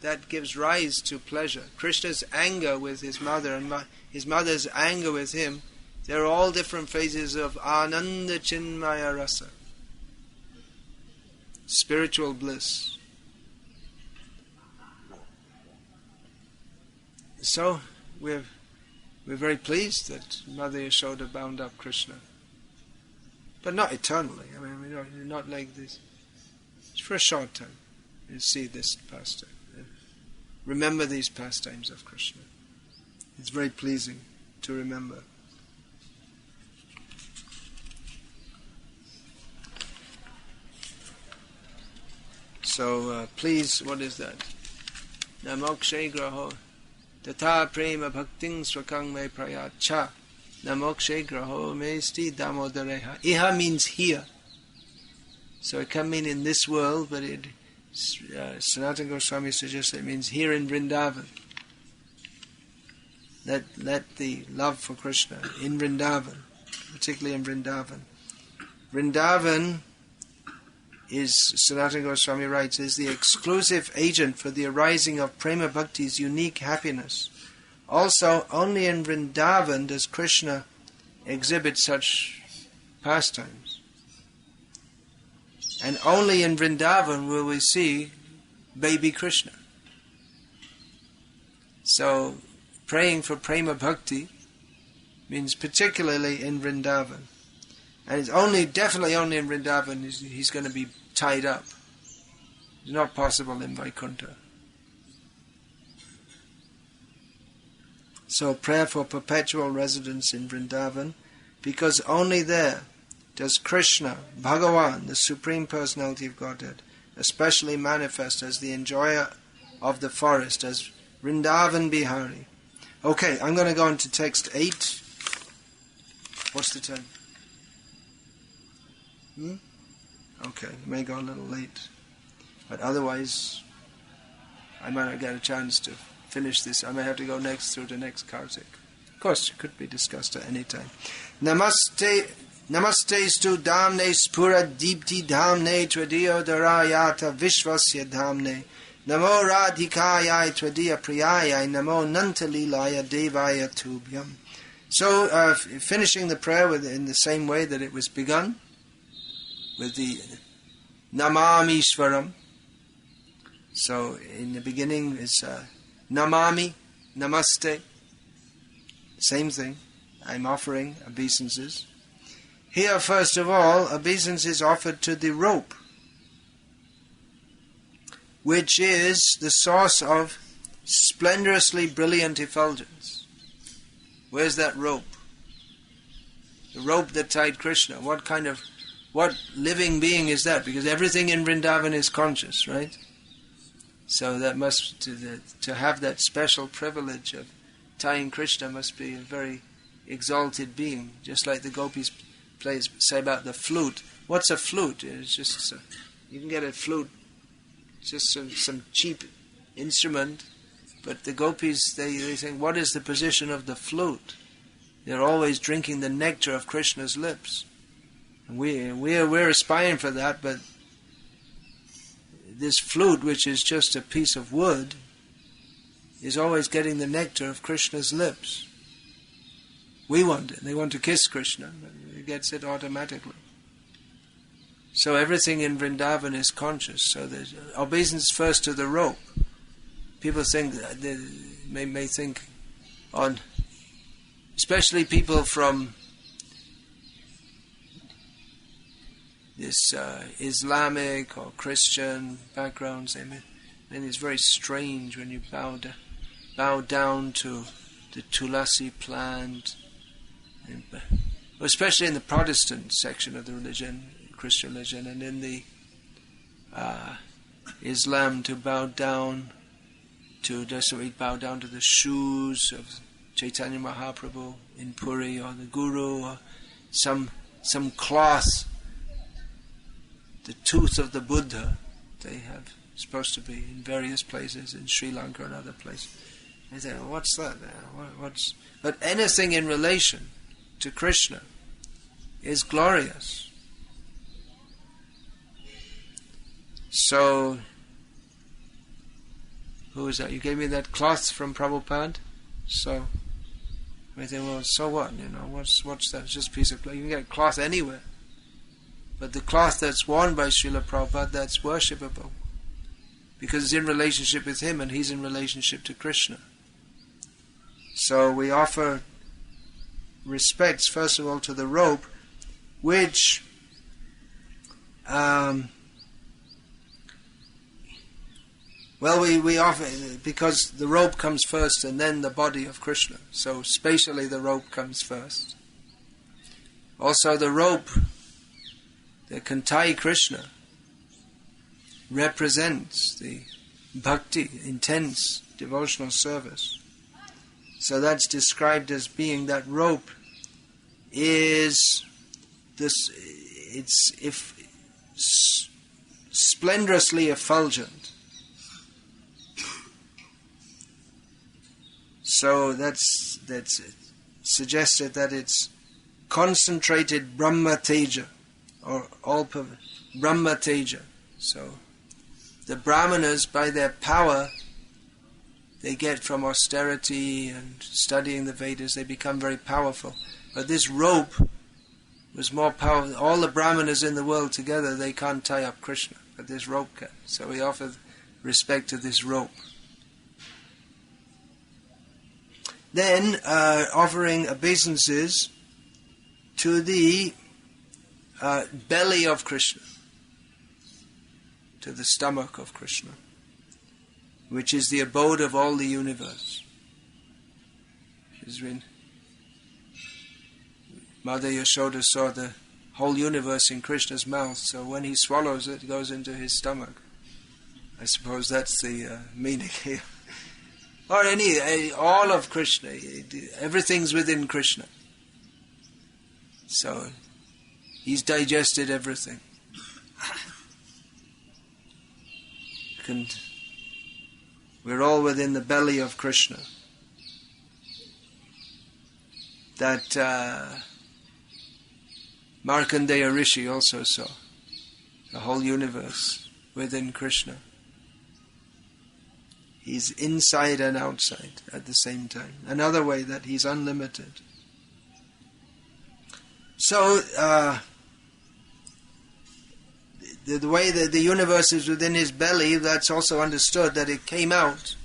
that gives rise to pleasure. Krishna's anger with his mother and his mother's anger with him, they're all different phases of Ananda Chinmaya Rasa, spiritual bliss. So we're very pleased that Mother Yashoda bound up Krishna, but not eternally. I mean, we're not like this. It's for a short time. You see this pastime. Remember these pastimes of Krishna. It's very pleasing to remember. So please, what is that? Namokshe graho tata prema bhakting swakang me prayacha namokshe graho mesti damodareha. Iha means here. So it can mean in this world, but Sanatana Goswami suggests it means here in Vrindavan. Let the love for Krishna in Vrindavan, particularly in Vrindavan. Vrindavan is, Sanatana Goswami writes, is the exclusive agent for the arising of Prema Bhakti's unique happiness. Also, only in Vrindavan does Krishna exhibit such pastimes. And only in Vrindavan will we see baby Krishna. So, praying for Prema Bhakti means particularly in Vrindavan. And it's definitely only in Vrindavan he's going to be tied up. It's not possible in Vaikuntha. So prayer for perpetual residence in Vrindavan, because only there does Krishna, Bhagavan, the Supreme Personality of Godhead, especially manifest as the enjoyer of the forest, as Vrindavan Bihari. Okay, I'm going to go into text 8. What's the time? Okay, it may go a little late. But otherwise, I might not get a chance to finish this. I may have to go through the next Kartik. Of course, it could be discussed at any time. Namaste stu damne spura deepti damne tvadiyo darayata vishvasya damne. Namo radhikayai tvadiya priyayai namo nantalilaya devaya tubhyam. So, finishing the prayer in the same way that it was begun, with the Namami Swaram. So, in the beginning it's Namami, Namaste. Same thing. I'm offering obeisances. Here, first of all, obeisance is offered to the rope, which is the source of splendorously brilliant effulgence. Where's that rope? The rope that tied Krishna. What living being is that? Because everything in Vrindavan is conscious, right? So that must, to have that special privilege of tying Krishna must be a very exalted being. Just like the gopis say about the flute. What's a flute? It's just you can get a flute, just some cheap instrument, But the gopis, they think, what is the position of the flute? They're always drinking the nectar of Krishna's lips. And we're aspiring for that, but this flute, which is just a piece of wood, is always getting the nectar of Krishna's lips. We want it. They want to kiss Krishna, but he gets it automatically. So everything in Vrindavan is conscious. So there's obeisance first to the rope. People think, they may think on, especially people from this Islamic or Christian backgrounds, I mean it's very strange when you bow down to the tulasi plant, especially in the Protestant section of the religion, Christian religion, and in the Islam to bow down to the shoes of Chaitanya Mahaprabhu in Puri, or the Guru, or some cloth, the tooth of the Buddha. They have supposed to be in various places in Sri Lanka and other places. They say, what's that? But anything in relation to Krishna is glorious. So, who is that? You gave me that cloth from Prabhupada? So, I think, well, so what? What's that? It's just a piece of cloth. You can get cloth anywhere. But the cloth that's worn by Srila Prabhupada, that's worshipable. Because it's in relationship with him and he's in relationship to Krishna. So we offer respects, first of all, to the rope, which we offer, because the rope comes first and then the body of Krishna. So spatially the rope comes first. Also the rope, the Kantai Krishna, represents the bhakti, intense devotional service. So that's described as being, that rope is this, it's splendorously effulgent. So that's suggested that it's concentrated Brahma Teja, or all Brahma Teja. So the Brahmanas, by their power they get from austerity and studying the Vedas, they become very powerful. But this rope was more powerful. All the Brahmanas in the world together, they can't tie up Krishna, but this rope can. So we offer respect to this rope. Then offering obeisances to the belly of Krishna, to the stomach of Krishna, which is the abode of all the universe. Mother Yashoda saw the whole universe in Krishna's mouth, so when he swallows it, it goes into his stomach. I suppose that's the meaning here. Or all of Krishna, everything's within Krishna. So he's digested everything. We're all within the belly of Krishna. That Markandeya Rishi also saw the whole universe within Krishna. He's inside and outside at the same time. Another way that he's unlimited. So, the way that the universe is within his belly, that's also understood that it came out.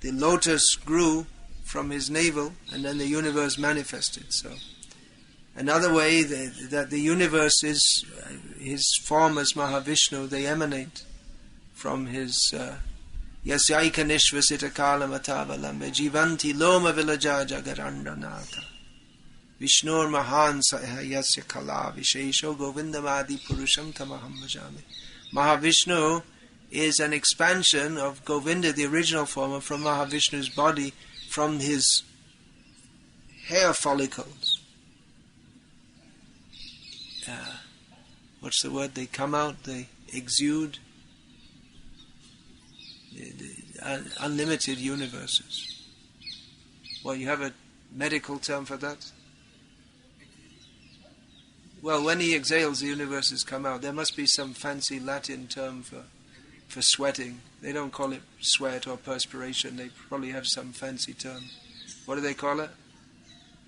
The lotus grew from his navel, and then the universe manifested. So, another way that the universe is, his form as Mahavishnu, they emanate from his Yasyaika Nishvasita Kala Matavalambe Jivanti Loma Vilaja Jagarandanata Vishnur Mahan Yasya Kala Vishesho Govindamadi Purusham Tamaham Bhajami. Mahavishnu is an expansion of Govinda, the original form, from Mahavishnu's body, from his hair follicles. What's the word? They come out, they exude. unlimited universes. Well, you have a medical term for that? Well, when he exhales, the universes come out. There must be some fancy Latin term for sweating. They don't call it sweat or perspiration. They probably have some fancy term. What do they call it?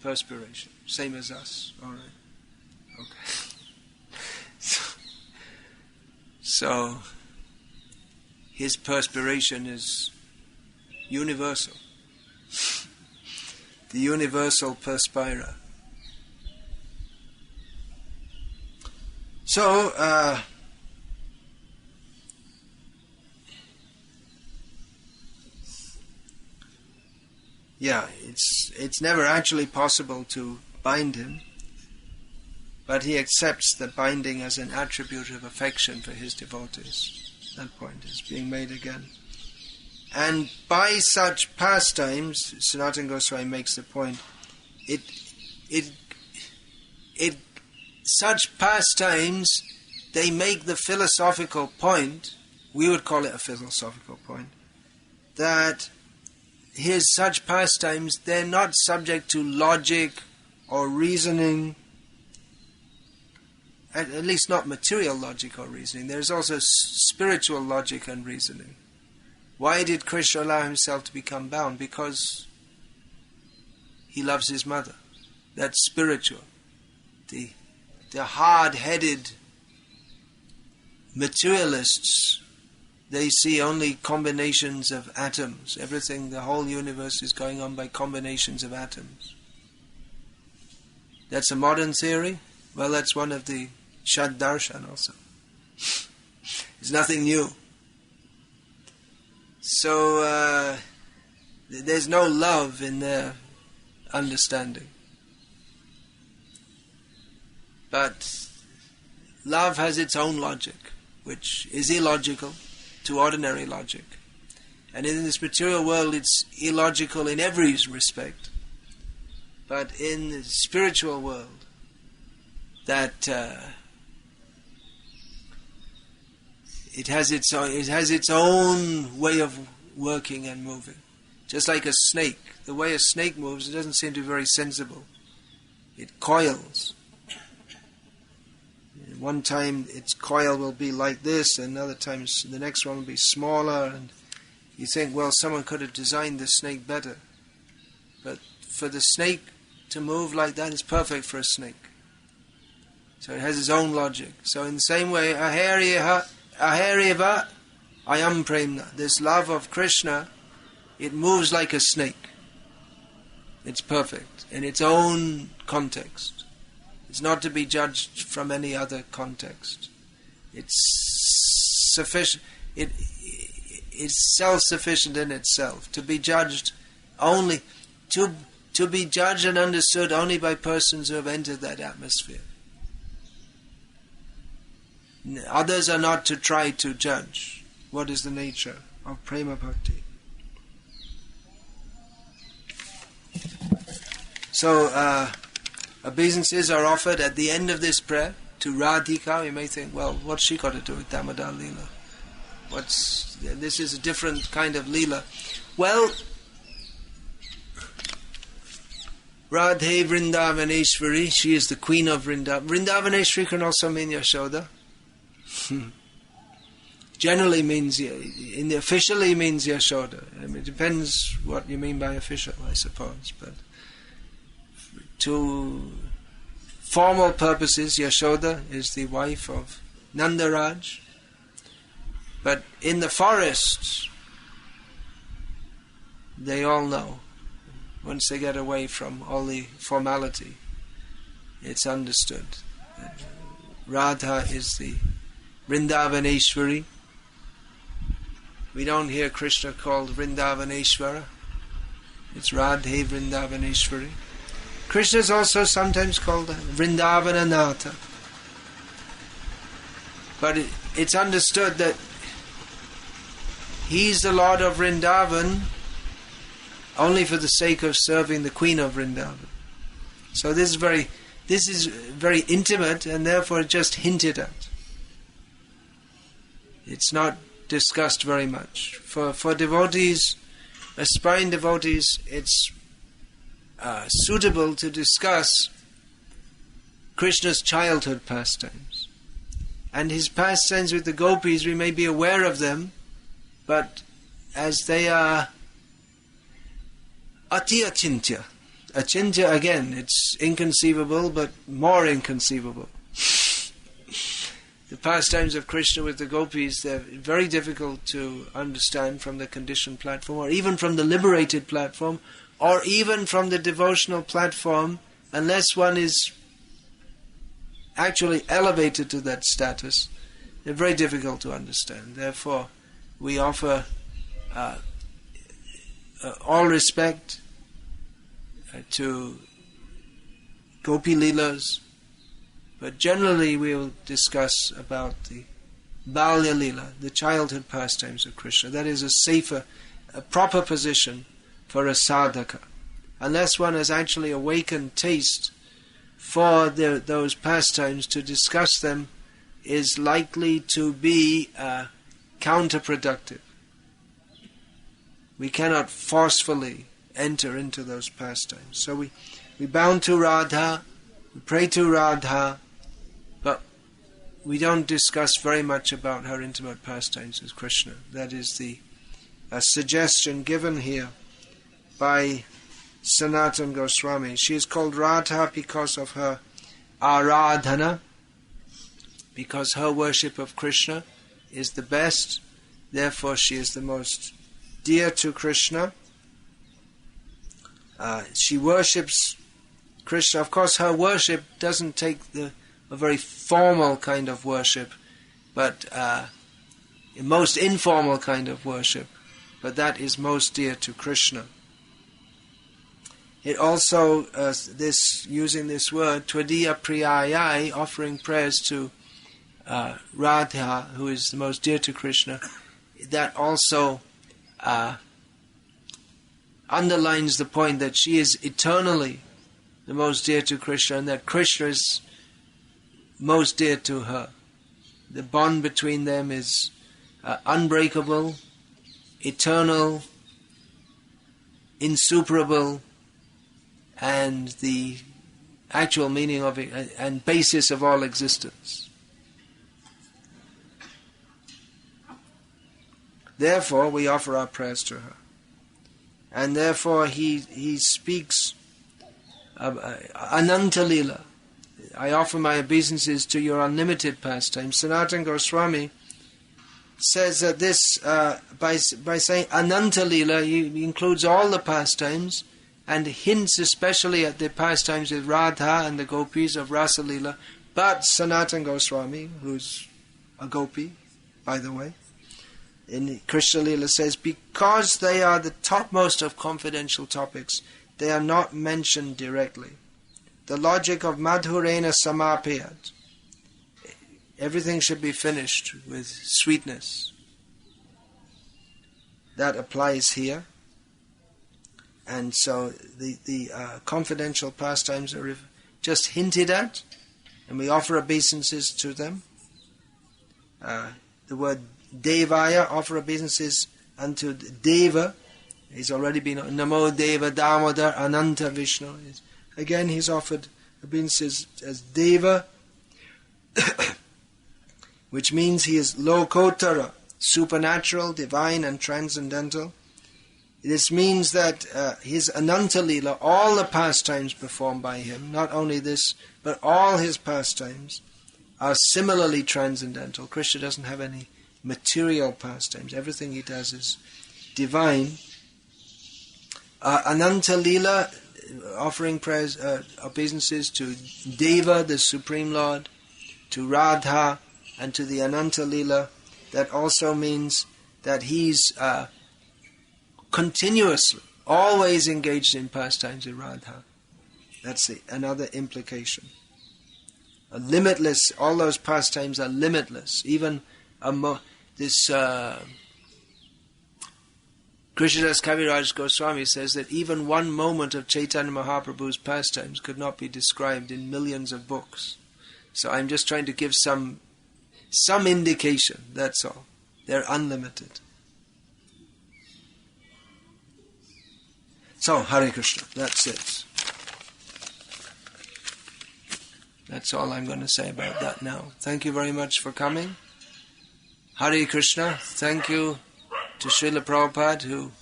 Perspiration. Same as us. All right. Okay. So his perspiration is universal. The universal perspirer. So, it's never actually possible to bind him, but he accepts the binding as an attribute of affection for his devotees. That point is being made again. And by such pastimes, Sanatana Goswami makes the point, such pastimes, they make the philosophical point, we would call it a philosophical point, that such pastimes, they're not subject to logic or reasoning, at least not material logic or reasoning. There's also spiritual logic and reasoning. Why did Krishna allow himself to become bound? Because he loves his mother. That's spiritual. The hard-headed materialists, they see only combinations of atoms. Everything, the whole universe is going on by combinations of atoms. That's a modern theory? Well, that's one of the Shad Darshan also. It's nothing new. So, there's no love in their understanding. But love has its own logic, which is illogical to ordinary logic. And in this material world, it's illogical in every respect. But in the spiritual world, that it has its own way of working and moving. Just like a snake. The way a snake moves, it doesn't seem to be very sensible. It coils. One time its coil will be like this, and other times the next one will be smaller, and you think, well, someone could have designed the snake better. But for the snake to move like that, it's perfect for a snake. So it has its own logic. So in the same way, Ahariva Ayam Premna, this love of Krishna, it moves like a snake. It's perfect in its own context. It's not to be judged from any other context. It's sufficient. It's self-sufficient in itself. To be judged only, to be judged and understood only by persons who have entered that atmosphere. Others are not to try to judge what is the nature of prema bhakti. So, obeisances are offered at the end of this prayer to Radhika. You may think, well, what's she got to do with Damodar Leela? This is a different kind of Leela. Well, Radhe Vrindavaneshwari, she is the queen of Vrindavan. Vrindavaneshwari can also mean Yashoda. Generally means, officially means Yashoda. I mean, it depends what you mean by official, I suppose. But to formal purposes, Yashoda is the wife of Nandaraj. But in the forests, they all know, once they get away from all the formality, it's understood. Radha is the Vrindavaneshwari. We don't hear Krishna called Vrindavaneshwara. It's Radhe Vrindavaneshwari. Krishna is also sometimes called Vrindavananatha. But it's understood that he's the Lord of Vrindavan only for the sake of serving the Queen of Vrindavan. So this is very intimate, and therefore just hinted at. It's not discussed very much. For devotees, aspiring devotees, it's suitable to discuss Krishna's childhood pastimes. And his pastimes with the gopis, we may be aware of them, but as they are ati achintya. Achintya, again, it's inconceivable, but more inconceivable. The pastimes of Krishna with the gopis, they're very difficult to understand from the conditioned platform, or even from the liberated platform, or even from the devotional platform, unless one is actually elevated to that status. They're very difficult to understand. Therefore, we offer all respect to Gopi Leelas, but generally we'll discuss about the Balya Leela, the childhood pastimes of Krishna. That is a safer, a proper position for a sadhaka. Unless one has actually awakened taste for those pastimes, to discuss them is likely to be counterproductive. We cannot forcefully enter into those pastimes. So we bound to Radha, we pray to Radha, but we don't discuss very much about her intimate pastimes with Krishna. That is the suggestion given here by Sanatana Goswami. She is called Radha because of her Aradhana, because her worship of Krishna is the best, therefore she is the most dear to Krishna. She worships Krishna. Of course, her worship doesn't take a very formal kind of worship, but a most informal kind of worship, but that is most dear to Krishna. It also, using this word, Tvadiya Priyayai, offering prayers to Radha, who is the most dear to Krishna, that also underlines the point that she is eternally the most dear to Krishna, and that Krishna is most dear to her. The bond between them is unbreakable, eternal, insuperable, and the actual meaning of it and basis of all existence. Therefore, we offer our prayers to her. And therefore, he speaks Ananta Lila. I offer my obeisances to your unlimited pastime. Sanatana Goswami says that this, by saying Ananta Lila, he includes all the pastimes, and hints especially at the pastimes with Radha and the gopis of Rasa Lila. But Sanatana Goswami, who's a gopi, by the way, in Krishna Lila says, because they are the topmost of confidential topics, they are not mentioned directly. The logic of Madhurena Samapayat, everything should be finished with sweetness. That applies here. And so the confidential pastimes are just hinted at, and we offer obeisances to them. The word Devaya, offer obeisances unto Deva. He's already been Namo Deva Damodar Ananta Vishnu. Again, he's offered obeisances as Deva, which means he is Lokotara, supernatural, divine and transcendental. This means that his Ananta Lila, all the pastimes performed by him, not only this, but all his pastimes, are similarly transcendental. Krishna doesn't have any material pastimes. Everything he does is divine. Ananta Lila, offering prayers, obeisances to Deva, the Supreme Lord, to Radha, and to the Ananta Lila. That also means that he's continuously, always engaged in pastimes with Radha. That's another implication. Limitless, all those pastimes are limitless. Even this Krishnadas Kaviraj Goswami says that even one moment of Chaitanya Mahaprabhu's pastimes could not be described in millions of books. So I'm just trying to give some indication, that's all. They're unlimited. So, Hare Krishna, that's it. That's all I'm going to say about that now. Thank you very much for coming. Hare Krishna. Thank you to Srila Prabhupada, who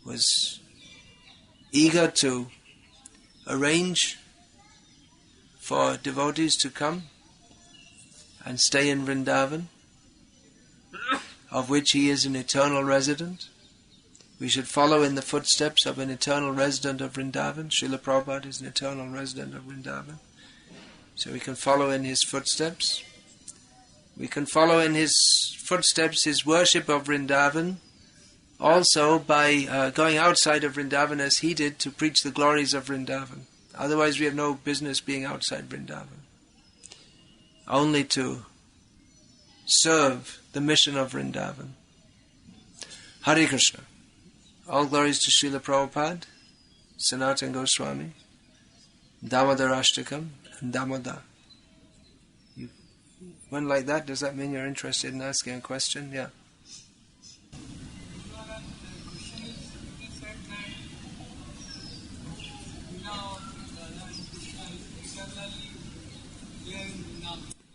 was eager to arrange for devotees to come and stay in Vrindavan, of which he is an eternal resident. We should follow in the footsteps of an eternal resident of Vrindavan. Srila Prabhupada is an eternal resident of Vrindavan. So we can follow in his footsteps. We can follow in his footsteps his worship of Vrindavan, also by going outside of Vrindavan as he did to preach the glories of Vrindavan. Otherwise we have no business being outside Vrindavan. Only to serve the mission of Vrindavan. Hare Krishna. All glories to Srila Prabhupada, Sanatana Goswami, Damodarastakam, and Damodar. One like that, does that mean you're interested in asking a question? Yeah.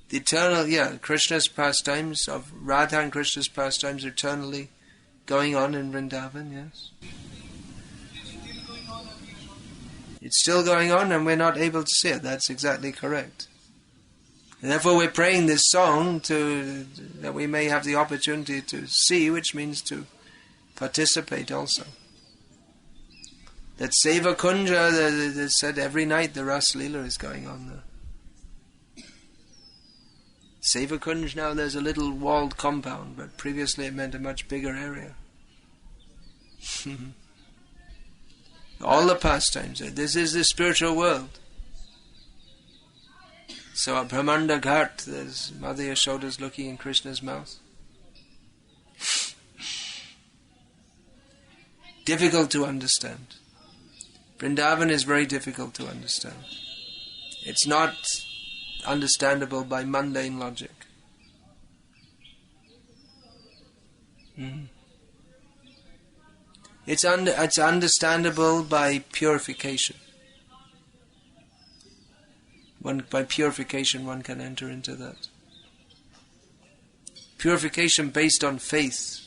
The eternal, Krishna's pastimes of Radha and Krishna's pastimes are eternally going on in Vrindavan, yes. It's still going on and we're not able to see it. That's exactly correct. And therefore we're praying this song that we may have the opportunity to see, which means to participate also. That Seva Kunja, they said every night the Ras Leela is going on there. Seva Kunj, now there's a little walled compound, but previously it meant a much bigger area. All the pastimes, this is the spiritual world. So at Brahmanda Ghat, there's Mother Yashoda's looking in Krishna's mouth. Difficult to understand. Vrindavan is very difficult to understand. It's not understandable by mundane logic. It's understandable by purification. By purification one can enter into that. Purification based on faith.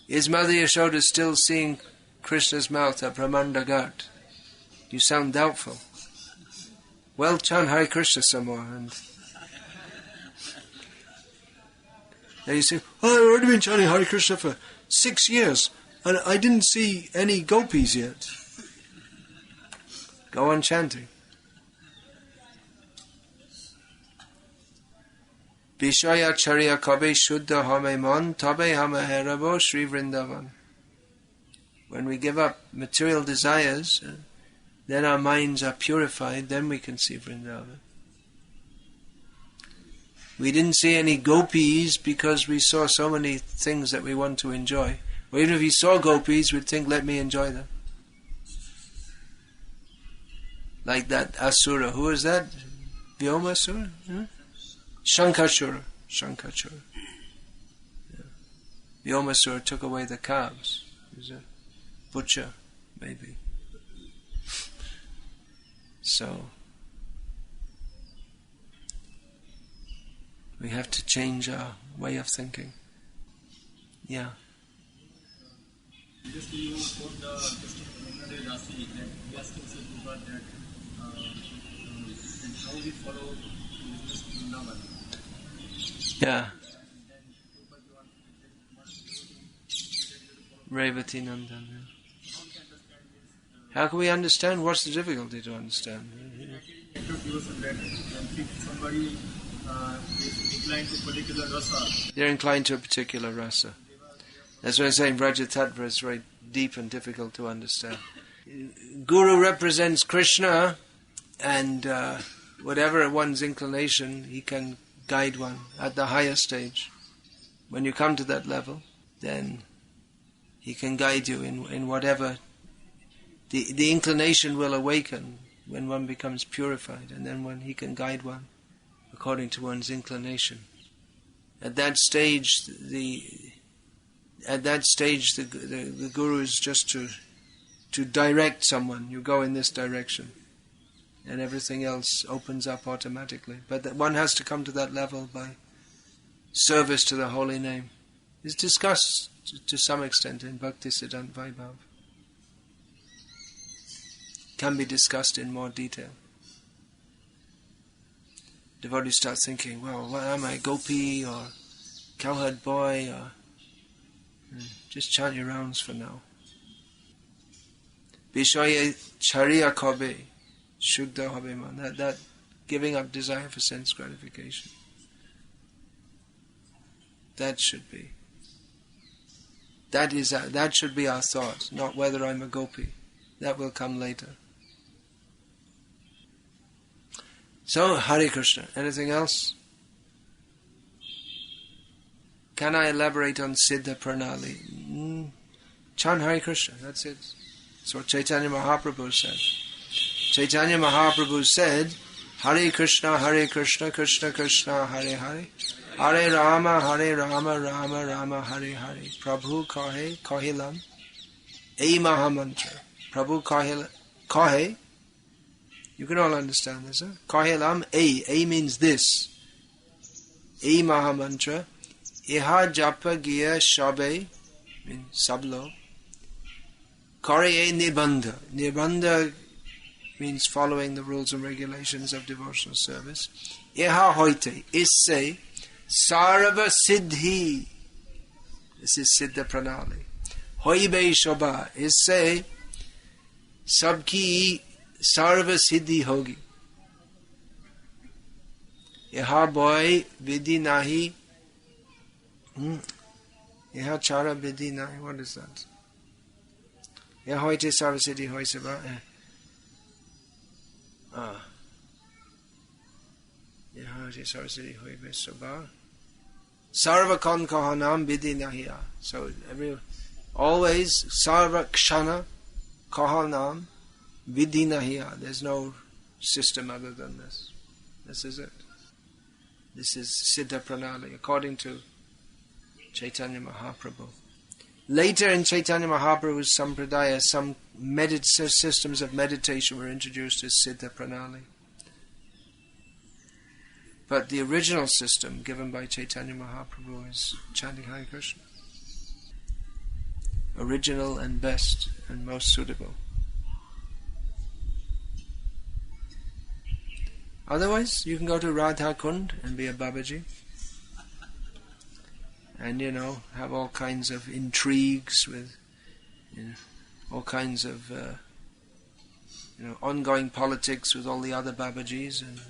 Is Mother Yashoda still seeing Krishna's mouth at Brahmanda Ghat? You sound doubtful. Well, chant Hare Krishna some more. And then you say, I've already been chanting Hare Krishna for 6 years and I didn't see any gopis yet. Go on chanting. Vishaya charya kabe shuddha hame man tabe hame herabo Sri Vrindavan. When we give up material desires, then our minds are purified, then we can see Vrindavan. We didn't see any gopis because we saw so many things that we want to enjoy. Or even if we saw gopis, we'd think, let me enjoy them. Like that Asura. Who is that? Vyomasura? Huh? Shankachura. Shankachura. Yeah. Vyomasura took away the calves. He was a butcher, maybe. So, we have to change our way of thinking. Yeah. Just you quote the testimony of Rasi that we ask himself that and how we follow this Vrindavan. Yeah. Revati Nandan. How can we understand? What's the difficulty to understand? Somebody is inclined to particular rasa. They're inclined to a particular rasa. That's why I'm saying Vraja Tattva is very deep and difficult to understand. Guru represents Krishna, and whatever one's inclination, he can guide one at the higher stage. When you come to that level, then he can guide you in whatever. The inclination will awaken when one becomes purified, and then when he can guide one according to one's inclination. At that stage, the guru is just to direct someone. You go in this direction, and everything else opens up automatically. But one has to come to that level by service to the holy name. It's discussed to some extent in Bhakti Siddhanta Vaibhav. Can be discussed in more detail. Devotees start thinking, well, what am I, gopi or cowherd boy? Or just chant your rounds for now. Bishoye chariya kobe, shuddha hobe man. That giving up desire for sense gratification. That should be. That should be our thought, not whether I'm a gopi. That will come later. So, Hare Krishna. Anything else? Can I elaborate on Siddha Pranali? Chant Hare Krishna, that's it. That's what Chaitanya Mahaprabhu said. Chaitanya Mahaprabhu said, Hare Krishna, Krishna Krishna, Hare Hare. Hare Rama, Rama Rama, Hare Hare. Prabhu kahilam, ei mahamantra. Prabhu kahe. You can all understand this, huh? Kahilam, ei means this. Ei mahamantra. Iha japa giya shabe, means sablo. Kare nibandha. Nibandha means following the rules and regulations of devotional service. Iha hoite, isse sarva siddhi. This is Siddha Pranali. Hoibe shobha, isse sabki sarva siddhi hogi. Yaha boy vidhi nahi. Yaha chara vidhi nahi. What is that? Yaha hoite sarva siddhi hoi sabha. Yaha hoite sarva siddhi hoi be sabha. Sarva kon kahanam vidhi nahiya. So always sarva kshana kahanam vidhi nahiya. There's no system other than this. This is it. This is Siddha Pranali, according to Chaitanya Mahaprabhu. Later in Chaitanya Mahaprabhu's Sampradaya, some systems of meditation were introduced as Siddha Pranali. But the original system given by Chaitanya Mahaprabhu is chanting Hare Krishna. Original and best and most suitable. Otherwise, you can go to Radha Kund and be a Babaji. And, have all kinds of intrigues with, all kinds of, ongoing politics with all the other Babajis. And